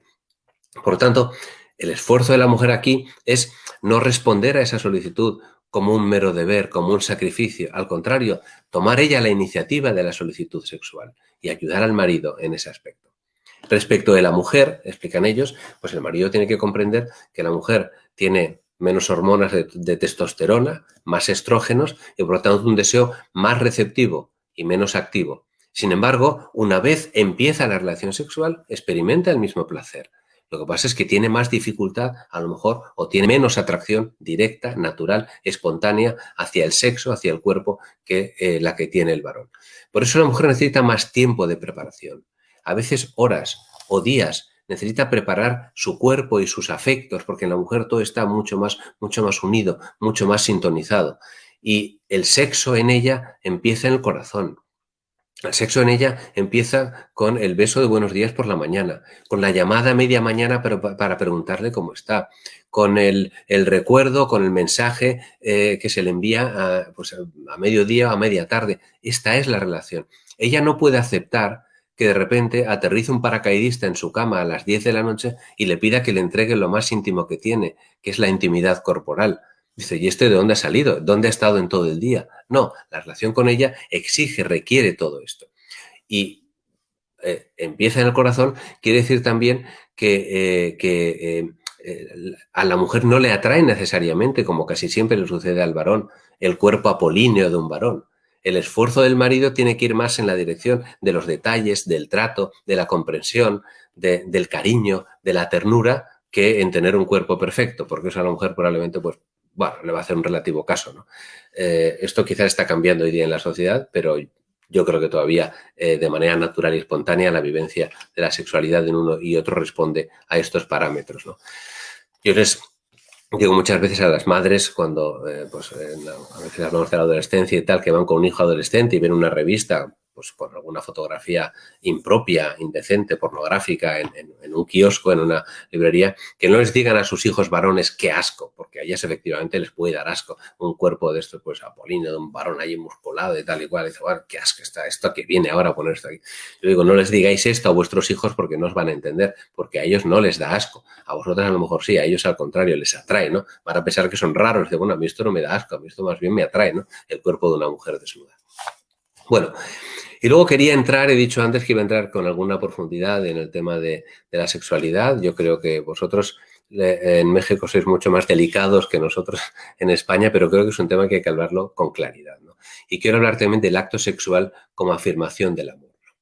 Por lo tanto, el esfuerzo de la mujer aquí es no responder a esa solicitud como un mero deber, como un sacrificio. Al contrario, tomar ella la iniciativa de la solicitud sexual y ayudar al marido en ese aspecto. Respecto de la mujer, explican ellos, pues el marido tiene que comprender que la mujer tiene menos hormonas de testosterona, más estrógenos y por lo tanto un deseo más receptivo y menos activo. Sin embargo, una vez empieza la relación sexual, experimenta el mismo placer. Lo que pasa es que tiene más dificultad, a lo mejor, o tiene menos atracción directa, natural, espontánea hacia el sexo, hacia el cuerpo, que la que tiene el varón. Por eso la mujer necesita más tiempo de preparación. a veces horas o días. Necesita preparar su cuerpo y sus afectos, porque en la mujer todo está mucho más unido, mucho más sintonizado. Y el sexo en ella empieza en el corazón. El sexo en ella empieza con el beso de buenos días por la mañana, con la llamada a media mañana para preguntarle cómo está, con el recuerdo, con el mensaje que se le envía a mediodía o a media tarde. Esta es la relación. Ella no puede aceptar que de repente aterrice un paracaidista en su cama a las 10 de la noche y le pida que le entregue lo más íntimo que tiene, que es la intimidad corporal. Dice, ¿y este de dónde ha salido? ¿Dónde ha estado en todo el día? No, la relación con ella exige, requiere todo esto. Y empieza en el corazón, quiere decir también que a la mujer no le atrae necesariamente, como casi siempre le sucede al varón, el cuerpo apolíneo de un varón. El esfuerzo del marido tiene que ir más en la dirección de los detalles, del trato, de la comprensión, del cariño, de la ternura, que en tener un cuerpo perfecto, porque eso a la mujer probablemente, pues, bueno, le va a hacer un relativo caso, ¿no? Esto quizás está cambiando hoy día en la sociedad, pero yo creo que todavía de manera natural y espontánea la vivencia de la sexualidad en uno y otro responde a estos parámetros, ¿no? Yo les digo muchas veces a las madres cuando a veces hablamos de la adolescencia y tal, que van con un hijo adolescente y ven una revista pues por alguna fotografía impropia, indecente, pornográfica en un kiosco, en una librería, que no les digan a sus hijos varones qué asco, porque a ellas efectivamente les puede dar asco un cuerpo de estos, pues apolíneo, de un varón ahí musculado y tal y cual. Y dice, bueno, qué asco está esto que viene ahora a poner esto aquí. Yo digo, no les digáis esto a vuestros hijos porque no os van a entender, porque a ellos no les da asco. A vosotras a lo mejor sí, a ellos al contrario les atrae, ¿no? Van a pensar que son raros. Dice, bueno, a mí esto no me da asco, a mí esto más bien me atrae, ¿no? El cuerpo de una mujer desnuda. Bueno, y luego quería entrar, he dicho antes que iba a entrar con alguna profundidad en el tema de la sexualidad. Yo creo que vosotros en México sois mucho más delicados que nosotros en España, pero creo que es un tema que hay que hablarlo con claridad, ¿no? Y quiero hablar también del acto sexual como afirmación del amor, ¿no?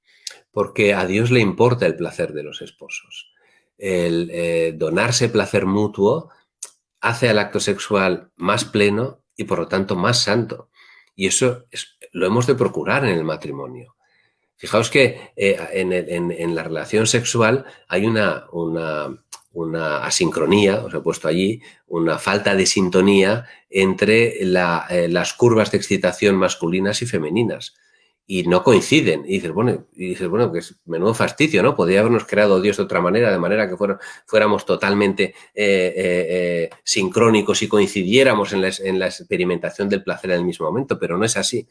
Porque a Dios le importa el placer de los esposos. El donarse placer mutuo hace al acto sexual más pleno y por lo tanto más santo. Y eso lo hemos de procurar en el matrimonio. Fijaos que en la relación sexual hay una asincronía, os he puesto allí, una falta de sintonía entre las curvas de excitación masculinas y femeninas. Y no coinciden. Y dices, bueno, que es menudo fastidio, ¿no? Podría habernos creado Dios de otra manera, de manera que fuéramos totalmente sincrónicos y coincidiéramos en la experimentación del placer en el mismo momento, pero no es así.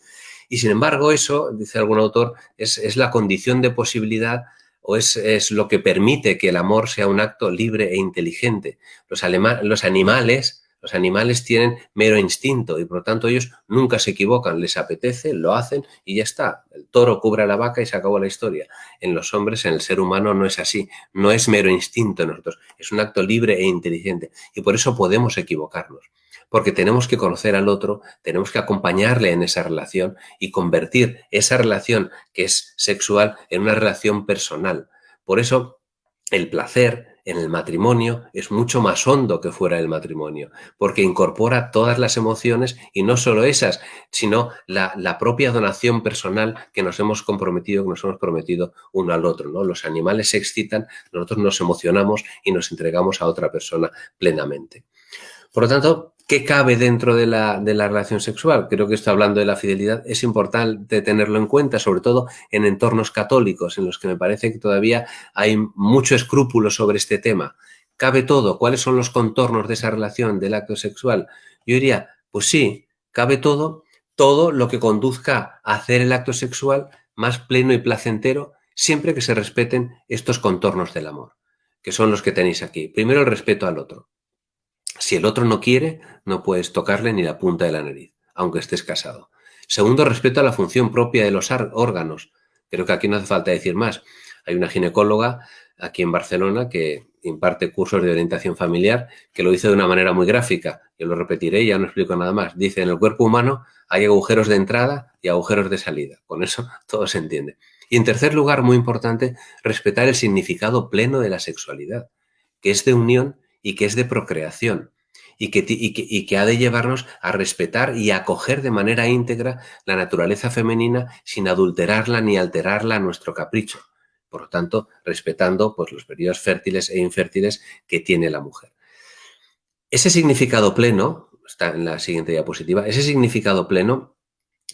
Y sin embargo, eso, dice algún autor, es la condición de posibilidad o es lo que permite que el amor sea un acto libre e inteligente. Los animales tienen mero instinto y por lo tanto ellos nunca se equivocan, les apetece, lo hacen y ya está. El toro cubre a la vaca y se acabó la historia. En los hombres, en el ser humano no es así, no es mero instinto en nosotros, es un acto libre e inteligente y por eso podemos equivocarnos. Porque tenemos que conocer al otro, tenemos que acompañarle en esa relación y convertir esa relación que es sexual en una relación personal. Por eso el placer en el matrimonio es mucho más hondo que fuera del matrimonio, porque incorpora todas las emociones y no solo esas, sino la propia donación personal que nos hemos comprometido, que nos hemos prometido uno al otro, ¿no? Los animales se excitan, nosotros nos emocionamos y nos entregamos a otra persona plenamente. Por lo tanto, ¿qué cabe dentro de la relación sexual? Creo que esto, hablando de la fidelidad, es importante tenerlo en cuenta, sobre todo en entornos católicos, en los que me parece que todavía hay mucho escrúpulo sobre este tema. ¿Cabe todo? ¿Cuáles son los contornos de esa relación, del acto sexual? Yo diría, pues sí, cabe todo lo que conduzca a hacer el acto sexual más pleno y placentero, siempre que se respeten estos contornos del amor, que son los que tenéis aquí. Primero, el respeto al otro. Si el otro no quiere, no puedes tocarle ni la punta de la nariz, aunque estés casado. Segundo, respeto a la función propia de los órganos. Creo que aquí no hace falta decir más. Hay una ginecóloga aquí en Barcelona que imparte cursos de orientación familiar, que lo dice de una manera muy gráfica. Yo lo repetiré y ya no explico nada más. Dice, en el cuerpo humano hay agujeros de entrada y agujeros de salida. Con eso todo se entiende. Y en tercer lugar, muy importante, respetar el significado pleno de la sexualidad, que es de unión y que es de procreación y que ha de llevarnos a respetar y a acoger de manera íntegra la naturaleza femenina sin adulterarla ni alterarla a nuestro capricho. Por lo tanto, respetando pues, los periodos fértiles e infértiles que tiene la mujer. Ese significado pleno, está en la siguiente diapositiva, ese significado pleno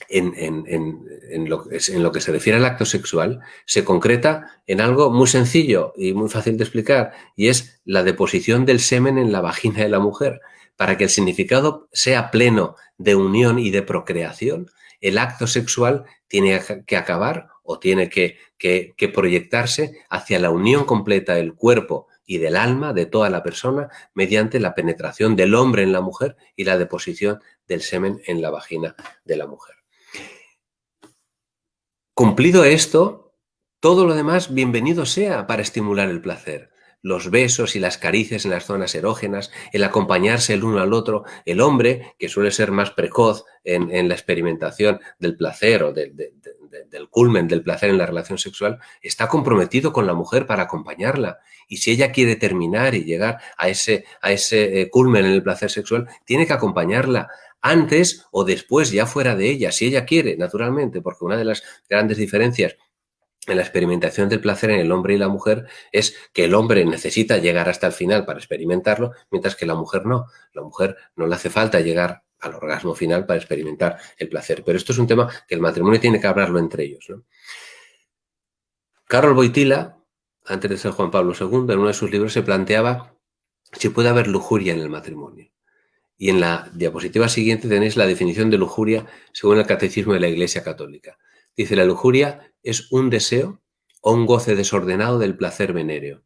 en lo que se refiere al acto sexual se concreta en algo muy sencillo y muy fácil de explicar, y es la deposición del semen en la vagina de la mujer. Para que el significado sea pleno de unión y de procreación, el acto sexual tiene que acabar o tiene que proyectarse hacia la unión completa del cuerpo y del alma de toda la persona mediante la penetración del hombre en la mujer y la deposición del semen en la vagina de la mujer. Cumplido esto, todo lo demás bienvenido sea para estimular el placer. Los besos y las caricias en las zonas erógenas, el acompañarse el uno al otro, el hombre, que suele ser más precoz en la experimentación del placer o del culmen del placer en la relación sexual, está comprometido con la mujer para acompañarla. Y si ella quiere terminar y llegar a ese culmen en el placer sexual, tiene que acompañarla antes o después, ya fuera de ella, si ella quiere, naturalmente, porque una de las grandes diferencias en la experimentación del placer en el hombre y la mujer es que el hombre necesita llegar hasta el final para experimentarlo, mientras que la mujer no. La mujer no le hace falta llegar al orgasmo final para experimentar el placer. Pero esto es un tema que el matrimonio tiene que hablarlo entre ellos, ¿no? Karol Wojtyla, antes de ser Juan Pablo II, en uno de sus libros se planteaba si puede haber lujuria en el matrimonio. Y en la diapositiva siguiente tenéis la definición de lujuria según el Catecismo de la Iglesia Católica. Dice, la lujuria es un deseo o un goce desordenado del placer venéreo.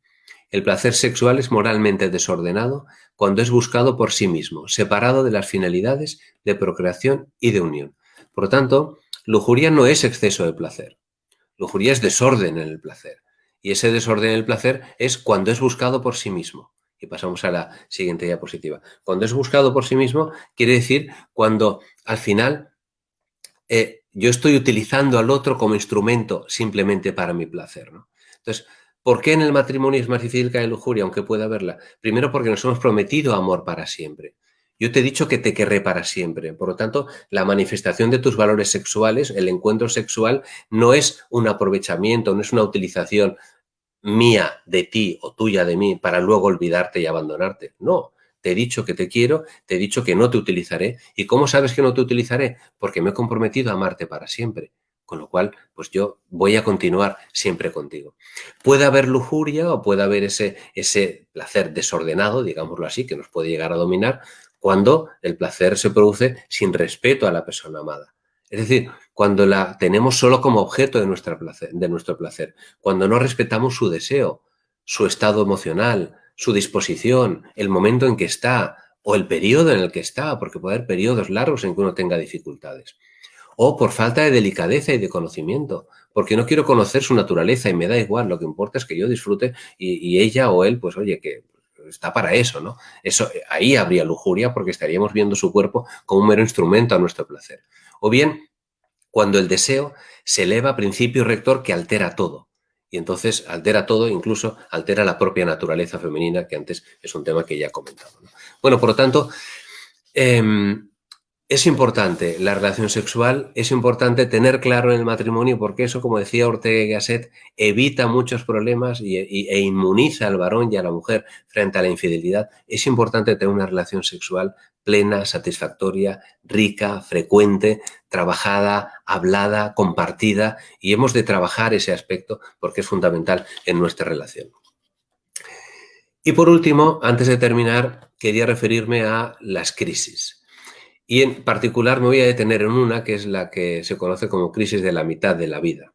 El placer sexual es moralmente desordenado cuando es buscado por sí mismo, separado de las finalidades de procreación y de unión. Por lo tanto, lujuria no es exceso de placer. Lujuria es desorden en el placer. Y ese desorden en el placer es cuando es buscado por sí mismo. Y pasamos a la siguiente diapositiva. Cuando es buscado por sí mismo, quiere decir cuando al final yo estoy utilizando al otro como instrumento simplemente para mi placer, ¿no? Entonces, ¿por qué en el matrimonio es más difícil que en la lujuria, aunque pueda haberla? Primero porque nos hemos prometido amor para siempre. Yo te he dicho que te querré para siempre. Por lo tanto, la manifestación de tus valores sexuales, el encuentro sexual, no es un aprovechamiento, no es una utilización mía de ti o tuya de mí para luego olvidarte y abandonarte. No, te he dicho que te quiero, te he dicho que no te utilizaré. ¿Y cómo sabes que no te utilizaré? Porque me he comprometido a amarte para siempre. Con lo cual, pues yo voy a continuar siempre contigo. Puede haber lujuria o puede haber ese placer desordenado, digámoslo así, que nos puede llegar a dominar cuando el placer se produce sin respeto a la persona amada. Es decir, cuando la tenemos solo como objeto de nuestro placer, cuando no respetamos su deseo, su estado emocional, su disposición, el momento en que está o el periodo en el que está, porque puede haber periodos largos en que uno tenga dificultades. O por falta de delicadeza y de conocimiento, porque no quiero conocer su naturaleza y me da igual, lo que importa es que yo disfrute y ella o él, pues oye, que está para eso, ¿no? Eso, ahí habría lujuria porque estaríamos viendo su cuerpo como un mero instrumento a nuestro placer. O bien, cuando el deseo se eleva a principio rector que altera todo. Y entonces altera todo, incluso altera la propia naturaleza femenina, que antes es un tema que ya he comentado, ¿no? Bueno, por lo tanto, es importante la relación sexual, es importante tener claro en el matrimonio, porque eso, como decía Ortega y Gasset, evita muchos problemas e inmuniza al varón y a la mujer frente a la infidelidad. Es importante tener una relación sexual plena, satisfactoria, rica, frecuente, trabajada, hablada, compartida, y hemos de trabajar ese aspecto porque es fundamental en nuestra relación. Y por último, antes de terminar, quería referirme a las crisis. Y en particular me voy a detener en una que es la que se conoce como crisis de la mitad de la vida.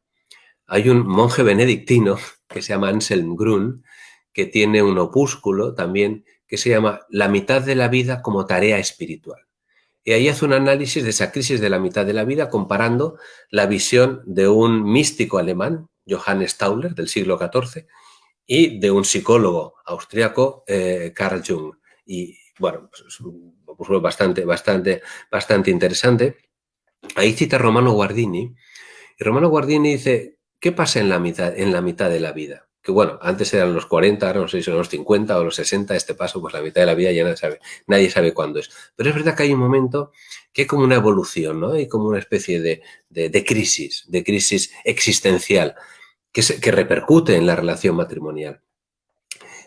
Hay un monje benedictino que se llama Anselm Grün, que tiene un opúsculo también que se llama La mitad de la vida como tarea espiritual. Y ahí hace un análisis de esa crisis de la mitad de la vida comparando la visión de un místico alemán, Johannes Tauler, del siglo XIV, y de un psicólogo austriaco, Carl Jung. Y bueno, pues es un opúsculo bastante interesante. Ahí cita a Romano Guardini, y Romano Guardini dice, ¿qué pasa en la mitad de la vida? Que bueno, antes eran los 40, ahora no sé si son los 50 o los 60, este paso, pues la mitad de la vida ya nadie sabe cuándo es. Pero es verdad que hay un momento que hay como una evolución, ¿no? Hay como una especie de crisis existencial. que repercute en la relación matrimonial.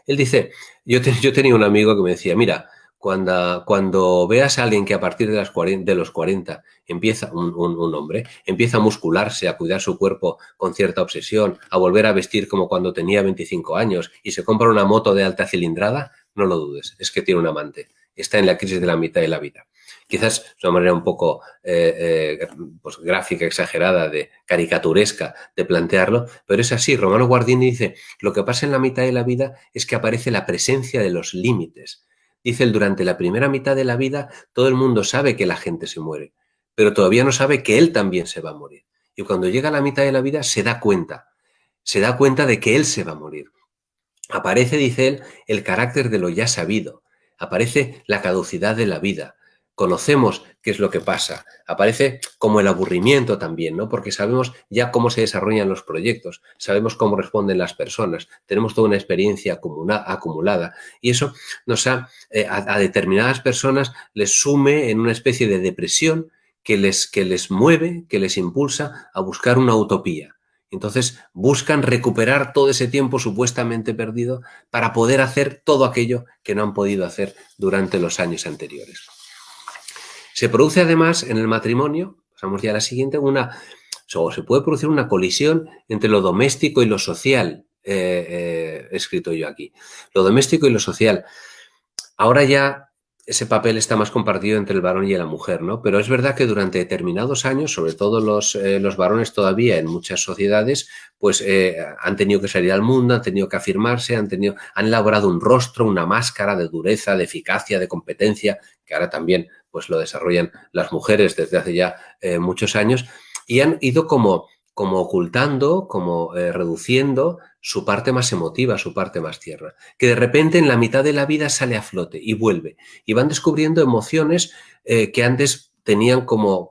Él dice, yo tenía un amigo que me decía, mira, cuando veas a alguien que a partir de los 40 empieza, un hombre, empieza a muscularse, a cuidar su cuerpo con cierta obsesión, a volver a vestir como cuando tenía 25 años y se compra una moto de alta cilindrada, no lo dudes, es que tiene un amante. Está en la crisis de la mitad de la vida. Quizás de una manera un poco pues gráfica, exagerada, caricaturesca de plantearlo, pero es así. Romano Guardini dice, lo que pasa en la mitad de la vida es que aparece la presencia de los límites. Dice él, durante la primera mitad de la vida todo el mundo sabe que la gente se muere, pero todavía no sabe que él también se va a morir. Y cuando llega a la mitad de la vida se da cuenta de que él se va a morir. Aparece, dice él, el carácter de lo ya sabido, aparece la caducidad de la vida, conocemos qué es lo que pasa, aparece como el aburrimiento también, ¿no? Porque sabemos ya cómo se desarrollan los proyectos, sabemos cómo responden las personas, tenemos toda una experiencia acumulada y eso nos a determinadas personas les sume en una especie de depresión que les mueve, que les impulsa a buscar una utopía. Entonces buscan recuperar todo ese tiempo supuestamente perdido para poder hacer todo aquello que no han podido hacer durante los años anteriores. Se produce además en el matrimonio, pasamos ya a la siguiente, se puede producir una colisión entre lo doméstico y lo social, he escrito yo aquí. Lo doméstico y lo social. Ahora ya ese papel está más compartido entre el varón y la mujer, ¿no? Pero es verdad que durante determinados años, sobre todo los varones todavía en muchas sociedades, pues han tenido que salir al mundo, han tenido que afirmarse, han elaborado un rostro, una máscara de dureza, de eficacia, de competencia, que ahora también pues lo desarrollan las mujeres desde hace ya muchos años, y han ido como ocultando, reduciendo su parte más emotiva, su parte más tierna, que de repente en la mitad de la vida sale a flote y vuelve, y van descubriendo emociones que antes tenían como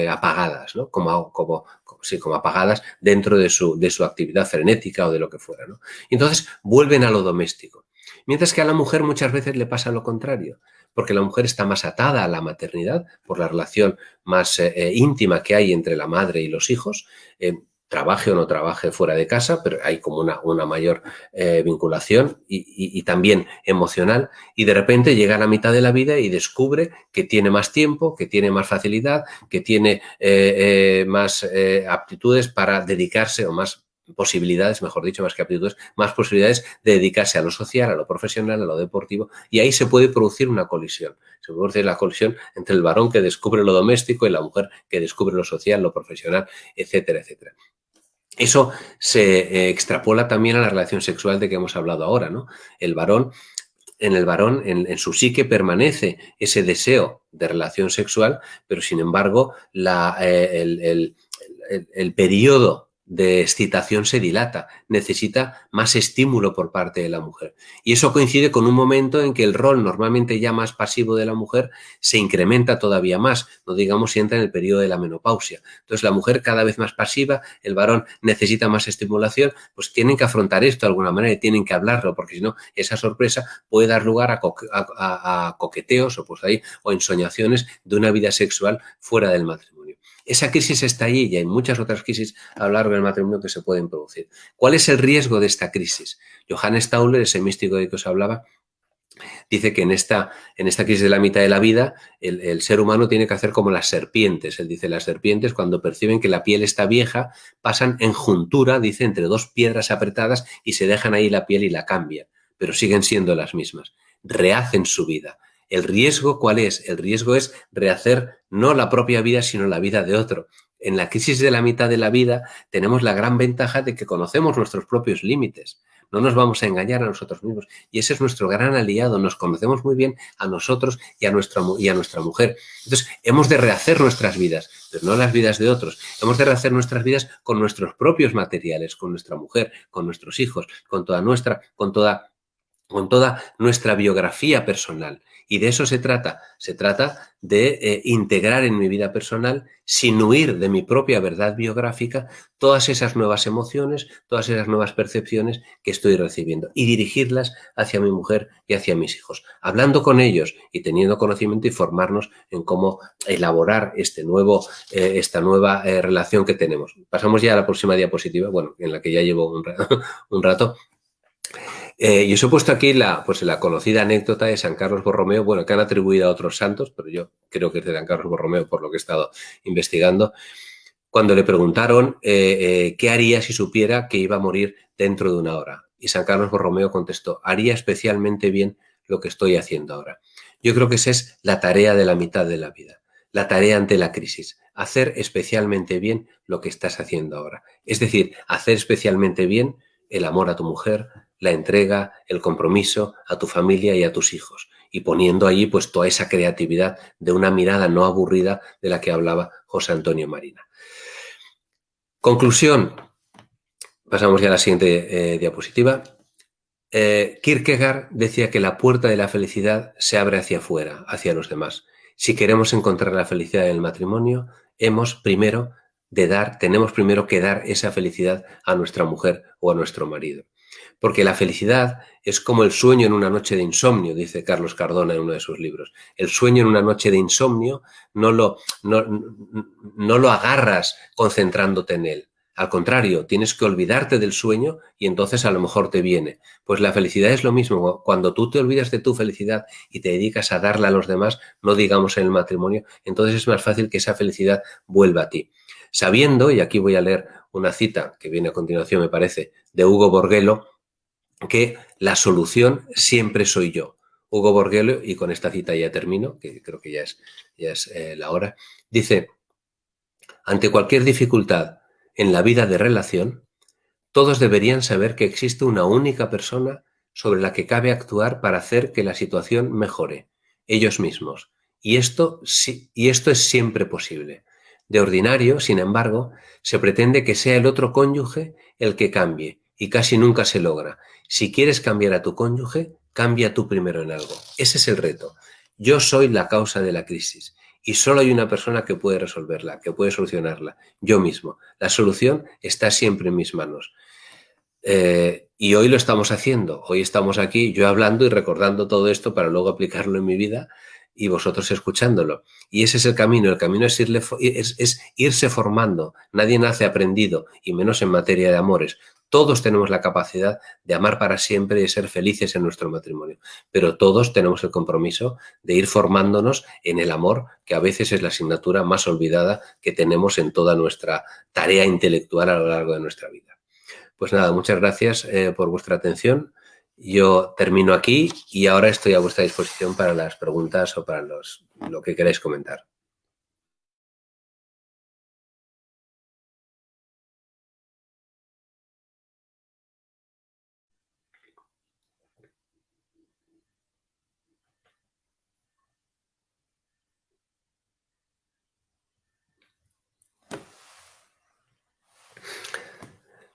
apagadas, ¿no? Como apagadas dentro de su actividad frenética o de lo que fuera, ¿no? Y entonces vuelven a lo doméstico. Mientras que a la mujer muchas veces le pasa lo contrario, porque la mujer está más atada a la maternidad por la relación más íntima que hay entre la madre y los hijos, trabaje o no trabaje fuera de casa, pero hay como una mayor vinculación y también emocional, y de repente llega a la mitad de la vida y descubre que tiene más tiempo, que tiene más facilidad, que tiene más aptitudes para dedicarse, o más posibilidades, mejor dicho, más que aptitudes, más posibilidades de dedicarse a lo social, a lo profesional, a lo deportivo, y ahí se puede producir una colisión. Se puede producir la colisión entre el varón que descubre lo doméstico y la mujer que descubre lo social, lo profesional, etcétera, etcétera. Eso se extrapola también a la relación sexual de que hemos hablado ahora, ¿no? En el varón, en su psique permanece ese deseo de relación sexual, pero sin embargo el periodo de excitación se dilata, necesita más estímulo por parte de la mujer. Y eso coincide con un momento en que el rol normalmente ya más pasivo de la mujer se incrementa todavía más, no digamos si entra en el periodo de la menopausia. Entonces la mujer cada vez más pasiva, el varón necesita más estimulación, pues tienen que afrontar esto de alguna manera y tienen que hablarlo, porque si no, esa sorpresa puede dar lugar a coqueteos o ensoñaciones de una vida sexual fuera del matrimonio. Esa crisis está allí y hay muchas otras crisis a lo largo del matrimonio que se pueden producir. ¿Cuál es el riesgo de esta crisis? Johannes Tauler, ese místico de que os hablaba, dice que en esta crisis de la mitad de la vida el ser humano tiene que hacer como las serpientes. Él dice, las serpientes cuando perciben que la piel está vieja pasan en juntura, dice, entre dos piedras apretadas y se dejan ahí la piel y la cambian, pero siguen siendo las mismas. Rehacen su vida. ¿El riesgo cuál es? El riesgo es rehacer no la propia vida, sino la vida de otro. En la crisis de la mitad de la vida tenemos la gran ventaja de que conocemos nuestros propios límites. No nos vamos a engañar a nosotros mismos. Y ese es nuestro gran aliado. Nos conocemos muy bien a nosotros y a nuestra mujer. Entonces, hemos de rehacer nuestras vidas, pero no las vidas de otros. Hemos de rehacer nuestras vidas con nuestros propios materiales, con nuestra mujer, con nuestros hijos, con toda con toda nuestra biografía personal. Y de eso se trata. Se trata de integrar en mi vida personal, sin huir de mi propia verdad biográfica, todas esas nuevas emociones, todas esas nuevas percepciones que estoy recibiendo y dirigirlas hacia mi mujer y hacia mis hijos, hablando con ellos y teniendo conocimiento y formarnos en cómo elaborar esta nueva relación que tenemos. Pasamos ya a la próxima diapositiva, bueno, en la que ya llevo un rato. Y os he puesto aquí la conocida anécdota de San Carlos Borromeo, bueno, que han atribuido a otros santos, pero yo creo que es de San Carlos Borromeo por lo que he estado investigando, cuando le preguntaron qué haría si supiera que iba a morir dentro de una hora. Y San Carlos Borromeo contestó: haría especialmente bien lo que estoy haciendo ahora. Yo creo que esa es la tarea de la mitad de la vida, la tarea ante la crisis, hacer especialmente bien lo que estás haciendo ahora. Es decir, hacer especialmente bien el amor a tu mujer, la entrega, el compromiso a tu familia y a tus hijos, y poniendo allí pues toda esa creatividad de una mirada no aburrida de la que hablaba José Antonio Marina. Conclusión. Pasamos ya a la siguiente diapositiva. Kierkegaard decía que la puerta de la felicidad se abre hacia afuera, hacia los demás. Si queremos encontrar la felicidad en el matrimonio, tenemos primero que dar esa felicidad a nuestra mujer o a nuestro marido. Porque la felicidad es como el sueño en una noche de insomnio, dice Carlos Cardona en uno de sus libros. El sueño en una noche de insomnio no lo agarras concentrándote en él. Al contrario, tienes que olvidarte del sueño y entonces a lo mejor te viene. Pues la felicidad es lo mismo. Cuando tú te olvidas de tu felicidad y te dedicas a darla a los demás, no digamos en el matrimonio, entonces es más fácil que esa felicidad vuelva a ti. Sabiendo, y aquí voy a leer una cita que viene a continuación, me parece, de Hugo Borguelo, que la solución siempre soy yo. Hugo Borguelo, y con esta cita ya termino, que creo que ya es la hora, dice: ante cualquier dificultad en la vida de relación, todos deberían saber que existe una única persona sobre la que cabe actuar para hacer que la situación mejore, ellos mismos. Y esto es siempre posible. De ordinario, sin embargo, se pretende que sea el otro cónyuge el que cambie, y casi nunca se logra. Si quieres cambiar a tu cónyuge, cambia tú primero en algo. Ese es el reto. Yo soy la causa de la crisis y solo hay una persona que puede resolverla, que puede solucionarla, yo mismo. La solución está siempre en mis manos. Y hoy lo estamos haciendo. Hoy estamos aquí, yo hablando y recordando todo esto para luego aplicarlo en mi vida y vosotros escuchándolo. Y ese es el camino. El camino es irse formando. Nadie nace aprendido, y menos en materia de amores. Todos tenemos la capacidad de amar para siempre y de ser felices en nuestro matrimonio, pero todos tenemos el compromiso de ir formándonos en el amor, que a veces es la asignatura más olvidada que tenemos en toda nuestra tarea intelectual a lo largo de nuestra vida. Pues nada, muchas gracias por vuestra atención. Yo termino aquí y ahora estoy a vuestra disposición para las preguntas o para lo que queráis comentar.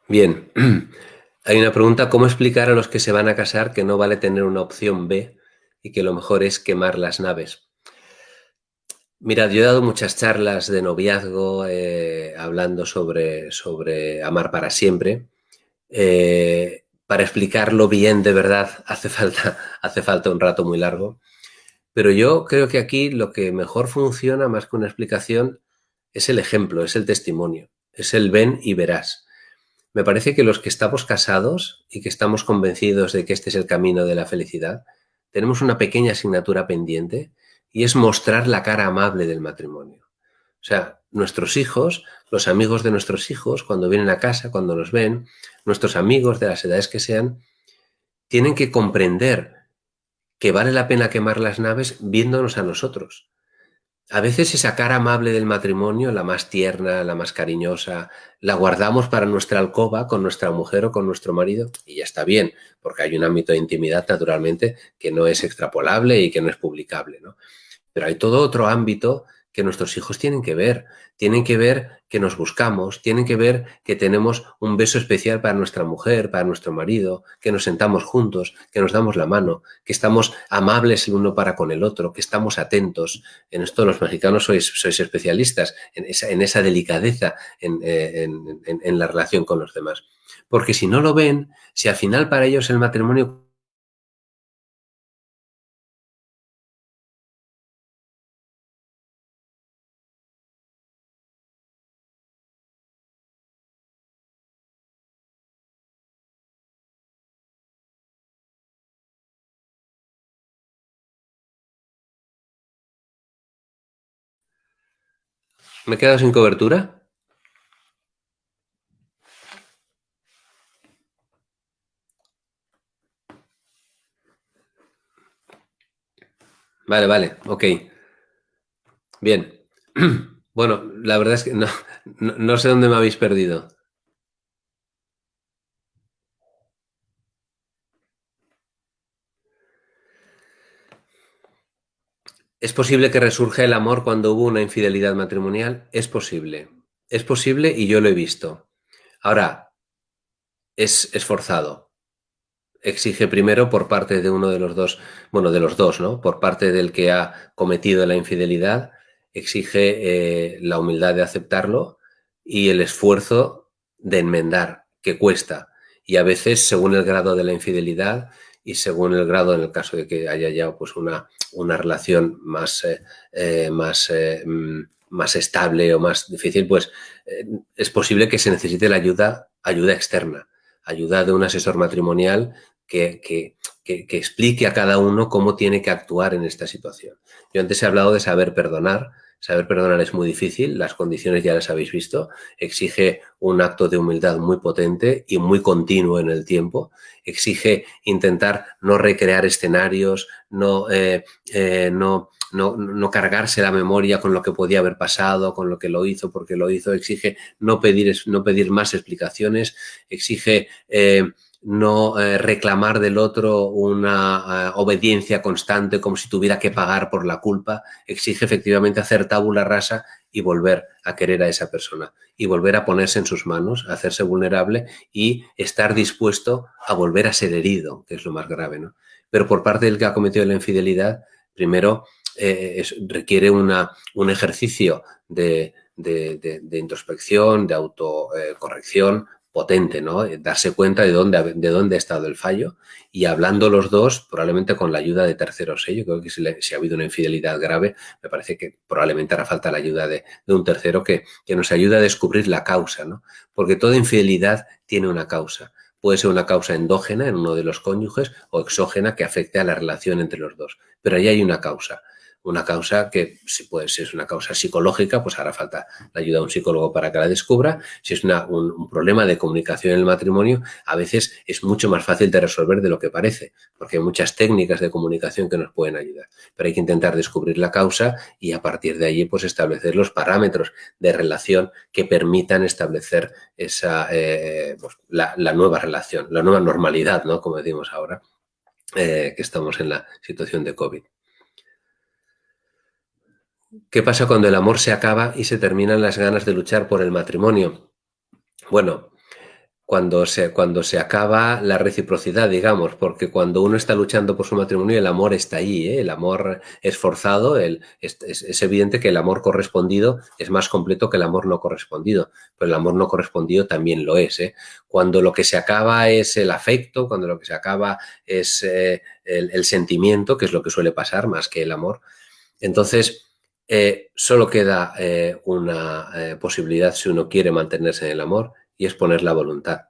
Bien, hay una pregunta: ¿cómo explicar a los que se van a casar que no vale tener una opción B y que lo mejor es quemar las naves? Mirad, yo he dado muchas charlas de noviazgo hablando sobre amar para siempre. Para explicarlo bien de verdad hace falta un rato muy largo. Pero yo creo que aquí lo que mejor funciona, más que una explicación, es el ejemplo, es el testimonio, es el ven y verás. Me parece que los que estamos casados y que estamos convencidos de que este es el camino de la felicidad, tenemos una pequeña asignatura pendiente, y es mostrar la cara amable del matrimonio. O sea, nuestros hijos, los amigos de nuestros hijos, cuando vienen a casa, cuando nos ven, nuestros amigos de las edades que sean, tienen que comprender que vale la pena quemar las naves viéndonos a nosotros. A veces esa cara amable del matrimonio, la más tierna, la más cariñosa, la guardamos para nuestra alcoba con nuestra mujer o con nuestro marido, y ya está bien, porque hay un ámbito de intimidad, naturalmente, que no es extrapolable y que no es publicable, ¿no? Pero hay todo otro ámbito que nuestros hijos tienen que ver que nos buscamos, tienen que ver que tenemos un beso especial para nuestra mujer, para nuestro marido, que nos sentamos juntos, que nos damos la mano, que estamos amables el uno para con el otro, que estamos atentos. En esto los mexicanos sois especialistas, en esa delicadeza en la relación con los demás. Porque si no lo ven, si al final para ellos el matrimonio... ¿Me he quedado sin cobertura? Vale, ok. Bien. Bueno, la verdad es que no sé dónde me habéis perdido. ¿Es posible que resurja el amor cuando hubo una infidelidad matrimonial? Es posible. Es posible y yo lo he visto. Ahora, es forzado. Exige primero por parte de uno de los dos, bueno, de los dos, ¿no? Por parte del que ha cometido la infidelidad, exige la humildad de aceptarlo y el esfuerzo de enmendar, que cuesta. Y a veces, según el grado de la infidelidad y según el grado, en el caso de que haya ya pues una relación más estable o más difícil, pues es posible que se necesite la ayuda externa, ayuda de un asesor matrimonial que explique a cada uno cómo tiene que actuar en esta situación. Yo antes he hablado de saber perdonar. Saber perdonar es muy difícil, las condiciones ya las habéis visto, exige un acto de humildad muy potente y muy continuo en el tiempo, exige intentar no recrear escenarios, no cargarse la memoria con lo que podía haber pasado, con lo que lo hizo, porque lo hizo, exige no pedir más explicaciones, exige no reclamar del otro una obediencia constante como si tuviera que pagar por la culpa, exige efectivamente hacer tabula rasa y volver a querer a esa persona y volver a ponerse en sus manos, a hacerse vulnerable y estar dispuesto a volver a ser herido, que es lo más grave, ¿no? Pero por parte del que ha cometido la infidelidad, primero requiere un ejercicio de introspección, de autocorrección, potente, ¿no? Darse cuenta de dónde ha estado el fallo y hablando los dos, probablemente con la ayuda de terceros. Yo creo que si ha habido una infidelidad grave, me parece que probablemente hará falta la ayuda de un tercero que nos ayude a descubrir la causa, ¿no? Porque toda infidelidad tiene una causa. Puede ser una causa endógena en uno de los cónyuges o exógena que afecte a la relación entre los dos. Pero ahí hay una causa. Una causa que, si es una causa psicológica, pues hará falta la ayuda de un psicólogo para que la descubra. Si es un problema de comunicación en el matrimonio, a veces es mucho más fácil de resolver de lo que parece, porque hay muchas técnicas de comunicación que nos pueden ayudar. Pero hay que intentar descubrir la causa y a partir de allí pues establecer los parámetros de relación que permitan establecer la nueva relación, la nueva normalidad, ¿no? Como decimos ahora, que estamos en la situación de COVID. ¿Qué pasa cuando el amor se acaba y se terminan las ganas de luchar por el matrimonio? Bueno, cuando se acaba la reciprocidad, digamos, porque cuando uno está luchando por su matrimonio, el amor está ahí, ¿eh? El amor es forzado, es evidente que el amor correspondido es más completo que el amor no correspondido, pero el amor no correspondido también lo es, ¿eh? Cuando lo que se acaba es el afecto, cuando lo que se acaba es el sentimiento, que es lo que suele pasar más que el amor, entonces solo queda una posibilidad si uno quiere mantenerse en el amor y es poner la voluntad.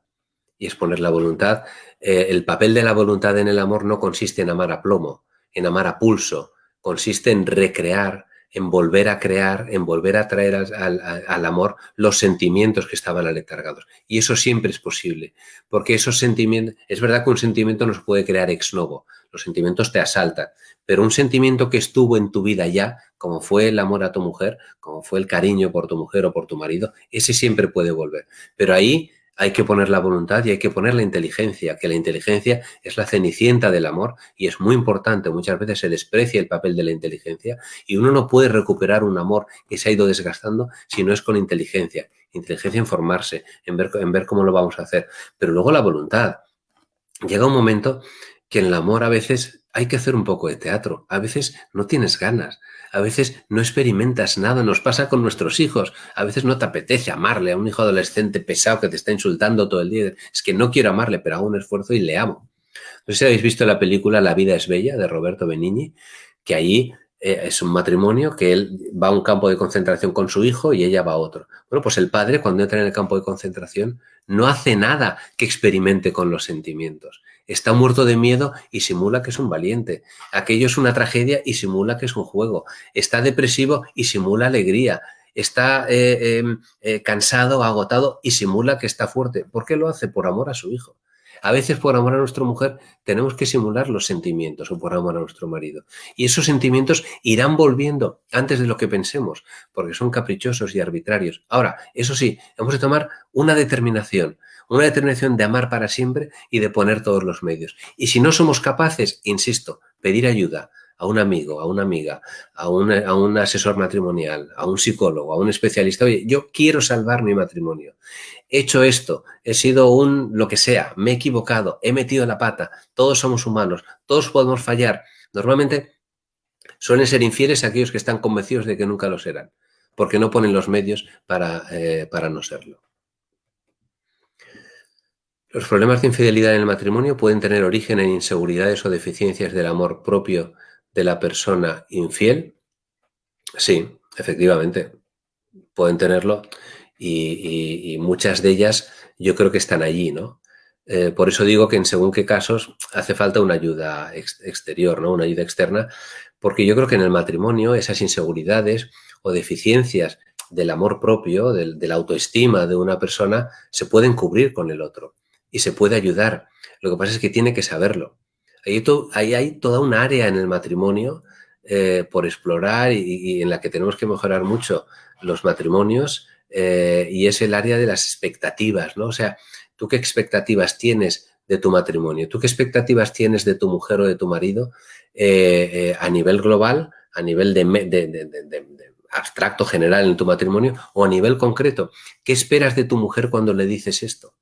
Y es poner la voluntad. El papel de la voluntad en el amor no consiste en amar a plomo, en amar a pulso, consiste en recrear, en volver a crear, en volver a traer al amor los sentimientos que estaban aletargados. Y eso siempre es posible, porque esos sentimientos, es verdad que un sentimiento no se puede crear ex novo, los sentimientos te asaltan, pero un sentimiento que estuvo en tu vida ya, como fue el amor a tu mujer, como fue el cariño por tu mujer o por tu marido, ese siempre puede volver. Pero ahí Hay que poner la voluntad y hay que poner la inteligencia, que la inteligencia es la cenicienta del amor y es muy importante. Muchas veces se desprecia el papel de la inteligencia y uno no puede recuperar un amor que se ha ido desgastando si no es con inteligencia. Inteligencia en formarse, en ver cómo lo vamos a hacer. Pero luego la voluntad. Llega un momento que en el amor a veces hay que hacer un poco de teatro, a veces no tienes ganas, a veces no experimentas nada, nos pasa con nuestros hijos, a veces no te apetece amarle a un hijo adolescente pesado que te está insultando todo el día, es que no quiero amarle, pero hago un esfuerzo y le amo. No sé si habéis visto la película La vida es bella de Roberto Benigni, que allí es un matrimonio que él va a un campo de concentración con su hijo y ella va a otro. Bueno, pues el padre cuando entra en el campo de concentración no hace nada que experimente con los sentimientos. Está muerto de miedo y simula que es un valiente. Aquello es una tragedia y simula que es un juego. Está depresivo y simula alegría. Está cansado, agotado y simula que está fuerte. ¿Por qué lo hace? Por amor a su hijo. A veces por amor a nuestra mujer tenemos que simular los sentimientos o por amor a nuestro marido. Y esos sentimientos irán volviendo antes de lo que pensemos, porque son caprichosos y arbitrarios. Ahora, eso sí, hemos de tomar una determinación de amar para siempre y de poner todos los medios. Y si no somos capaces, insisto, pedir ayuda a un amigo, a una amiga, a un asesor matrimonial, a un psicólogo, a un especialista. Oye, yo quiero salvar mi matrimonio. He hecho esto, he sido lo que sea, me he equivocado, he metido la pata, todos somos humanos, todos podemos fallar. Normalmente suelen ser infieles aquellos que están convencidos de que nunca lo serán, porque no ponen los medios para no serlo. Los problemas de infidelidad en el matrimonio pueden tener origen en inseguridades o deficiencias del amor propio de la persona infiel. Sí, efectivamente, pueden tenerlo y muchas de ellas yo creo que están allí, ¿no? Por eso digo que en según qué casos hace falta una ayuda exterior, ¿no? Una ayuda externa, porque yo creo que en el matrimonio esas inseguridades o deficiencias del amor propio, de la autoestima de una persona, se pueden cubrir con el otro y se puede ayudar. Lo que pasa es que tiene que saberlo. Ahí hay toda una área en el matrimonio por explorar y en la que tenemos que mejorar mucho los matrimonios y es el área de las expectativas, ¿no? O sea, ¿tú qué expectativas tienes de tu matrimonio? ¿Tú qué expectativas tienes de tu mujer o de tu marido a nivel global, a nivel de abstracto general en tu matrimonio o a nivel concreto? ¿Qué esperas de tu mujer cuando le dices esto?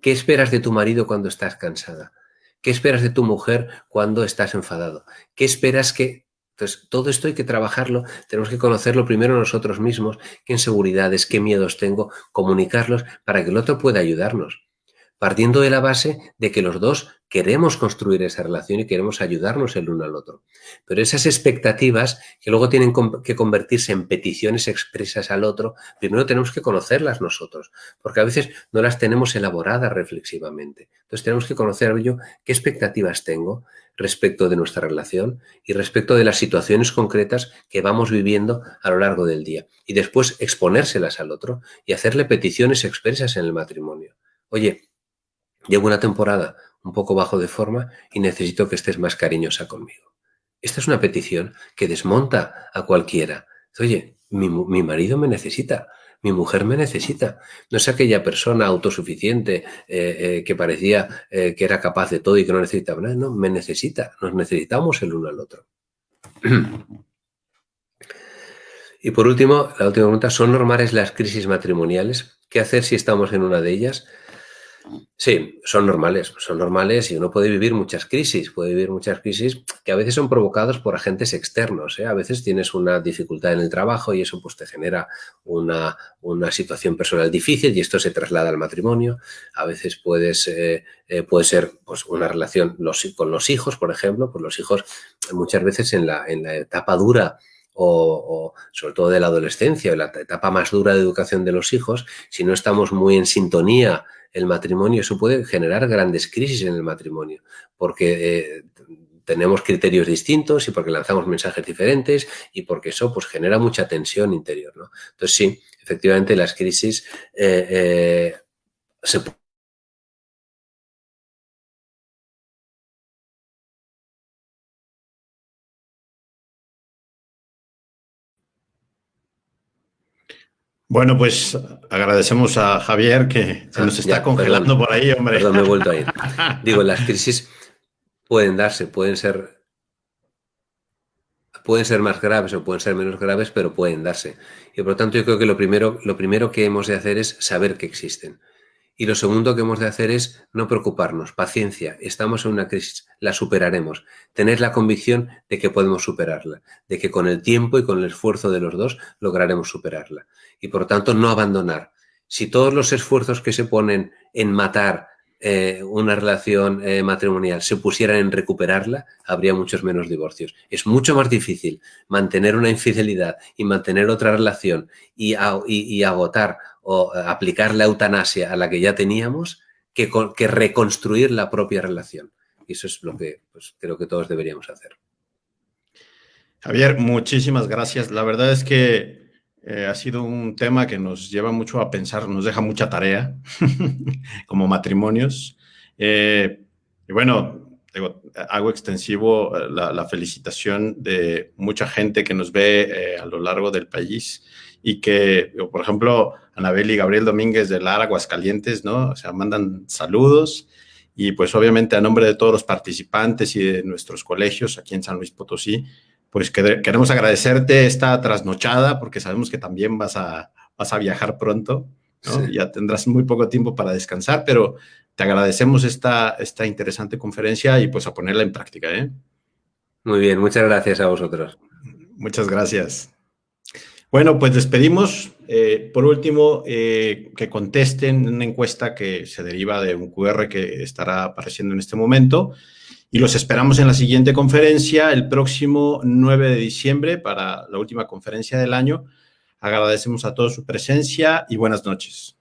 ¿Qué esperas de tu marido cuando estás cansada? ¿Qué esperas de tu mujer cuando estás enfadado? ¿Qué esperas que... Entonces, todo esto hay que trabajarlo, tenemos que conocerlo primero nosotros mismos, qué inseguridades, qué miedos tengo, comunicarlos para que el otro pueda ayudarnos, partiendo de la base de que los dos queremos construir esa relación y queremos ayudarnos el uno al otro. Pero esas expectativas que luego tienen que convertirse en peticiones expresas al otro, primero tenemos que conocerlas nosotros, porque a veces no las tenemos elaboradas reflexivamente. Entonces tenemos que conocer yo qué expectativas tengo respecto de nuestra relación y respecto de las situaciones concretas que vamos viviendo a lo largo del día. Y después exponérselas al otro y hacerle peticiones expresas en el matrimonio. Oye, llevo una temporada un poco bajo de forma y necesito que estés más cariñosa conmigo. Esta es una petición que desmonta a cualquiera. Oye, mi marido me necesita, mi mujer me necesita. No es aquella persona autosuficiente que parecía que era capaz de todo y que no necesitaba nada. No, me necesita. Nos necesitamos el uno al otro. Y por último, la última pregunta, ¿son normales las crisis matrimoniales? ¿Qué hacer si estamos en una de ellas? Sí, son normales y uno puede vivir muchas crisis que a veces son provocadas por agentes externos, ¿eh? A veces tienes una dificultad en el trabajo y eso pues te genera una situación personal difícil y esto se traslada al matrimonio. A veces puede ser pues, una relación con los hijos, por ejemplo, pues los hijos muchas veces en la etapa dura o sobre todo de la adolescencia, la etapa más dura de educación de los hijos, si no estamos muy en sintonía el matrimonio, eso puede generar grandes crisis en el matrimonio, porque tenemos criterios distintos y porque lanzamos mensajes diferentes y porque eso pues genera mucha tensión interior, ¿no? Entonces sí, efectivamente las crisis se Bueno, pues agradecemos a Javier que se nos está congelando perdón, por ahí, hombre. Perdón, me he vuelto a ir. Digo, las crisis pueden darse, pueden ser más graves o pueden ser menos graves, pero pueden darse. Y por lo tanto yo creo que lo primero que hemos de hacer es saber que existen. Y lo segundo que hemos de hacer es no preocuparnos, paciencia, estamos en una crisis, la superaremos. Tener la convicción de que podemos superarla, de que con el tiempo y con el esfuerzo de los dos lograremos superarla. Y por tanto no abandonar. Si todos los esfuerzos que se ponen en matar una relación matrimonial se pusieran en recuperarla, habría muchos menos divorcios. Es mucho más difícil mantener una infidelidad y mantener otra relación y agotar o aplicar la eutanasia a la que ya teníamos que reconstruir la propia relación. Y eso es lo que pues, creo que todos deberíamos hacer. Javier, muchísimas gracias. La verdad es que ha sido un tema que nos lleva mucho a pensar, nos deja mucha tarea como matrimonios. Y bueno, digo, hago extensivo la felicitación de mucha gente que nos ve a lo largo del país y que, por ejemplo, Anabel y Gabriel Domínguez de Lara, Aguascalientes, ¿no? O sea, mandan saludos y pues obviamente a nombre de todos los participantes y de nuestros colegios aquí en San Luis Potosí, pues queremos agradecerte esta trasnochada porque sabemos que también vas a viajar pronto, ¿no? Sí. Ya tendrás muy poco tiempo para descansar, pero te agradecemos esta interesante conferencia y pues a ponerla en práctica, ¿eh? Muy bien, muchas gracias a vosotros. Muchas gracias. Bueno, pues despedimos. Por último, que contesten una encuesta que se deriva de un QR que estará apareciendo en este momento. Y los esperamos en la siguiente conferencia el próximo 9 de diciembre para la última conferencia del año. Agradecemos a todos su presencia y buenas noches.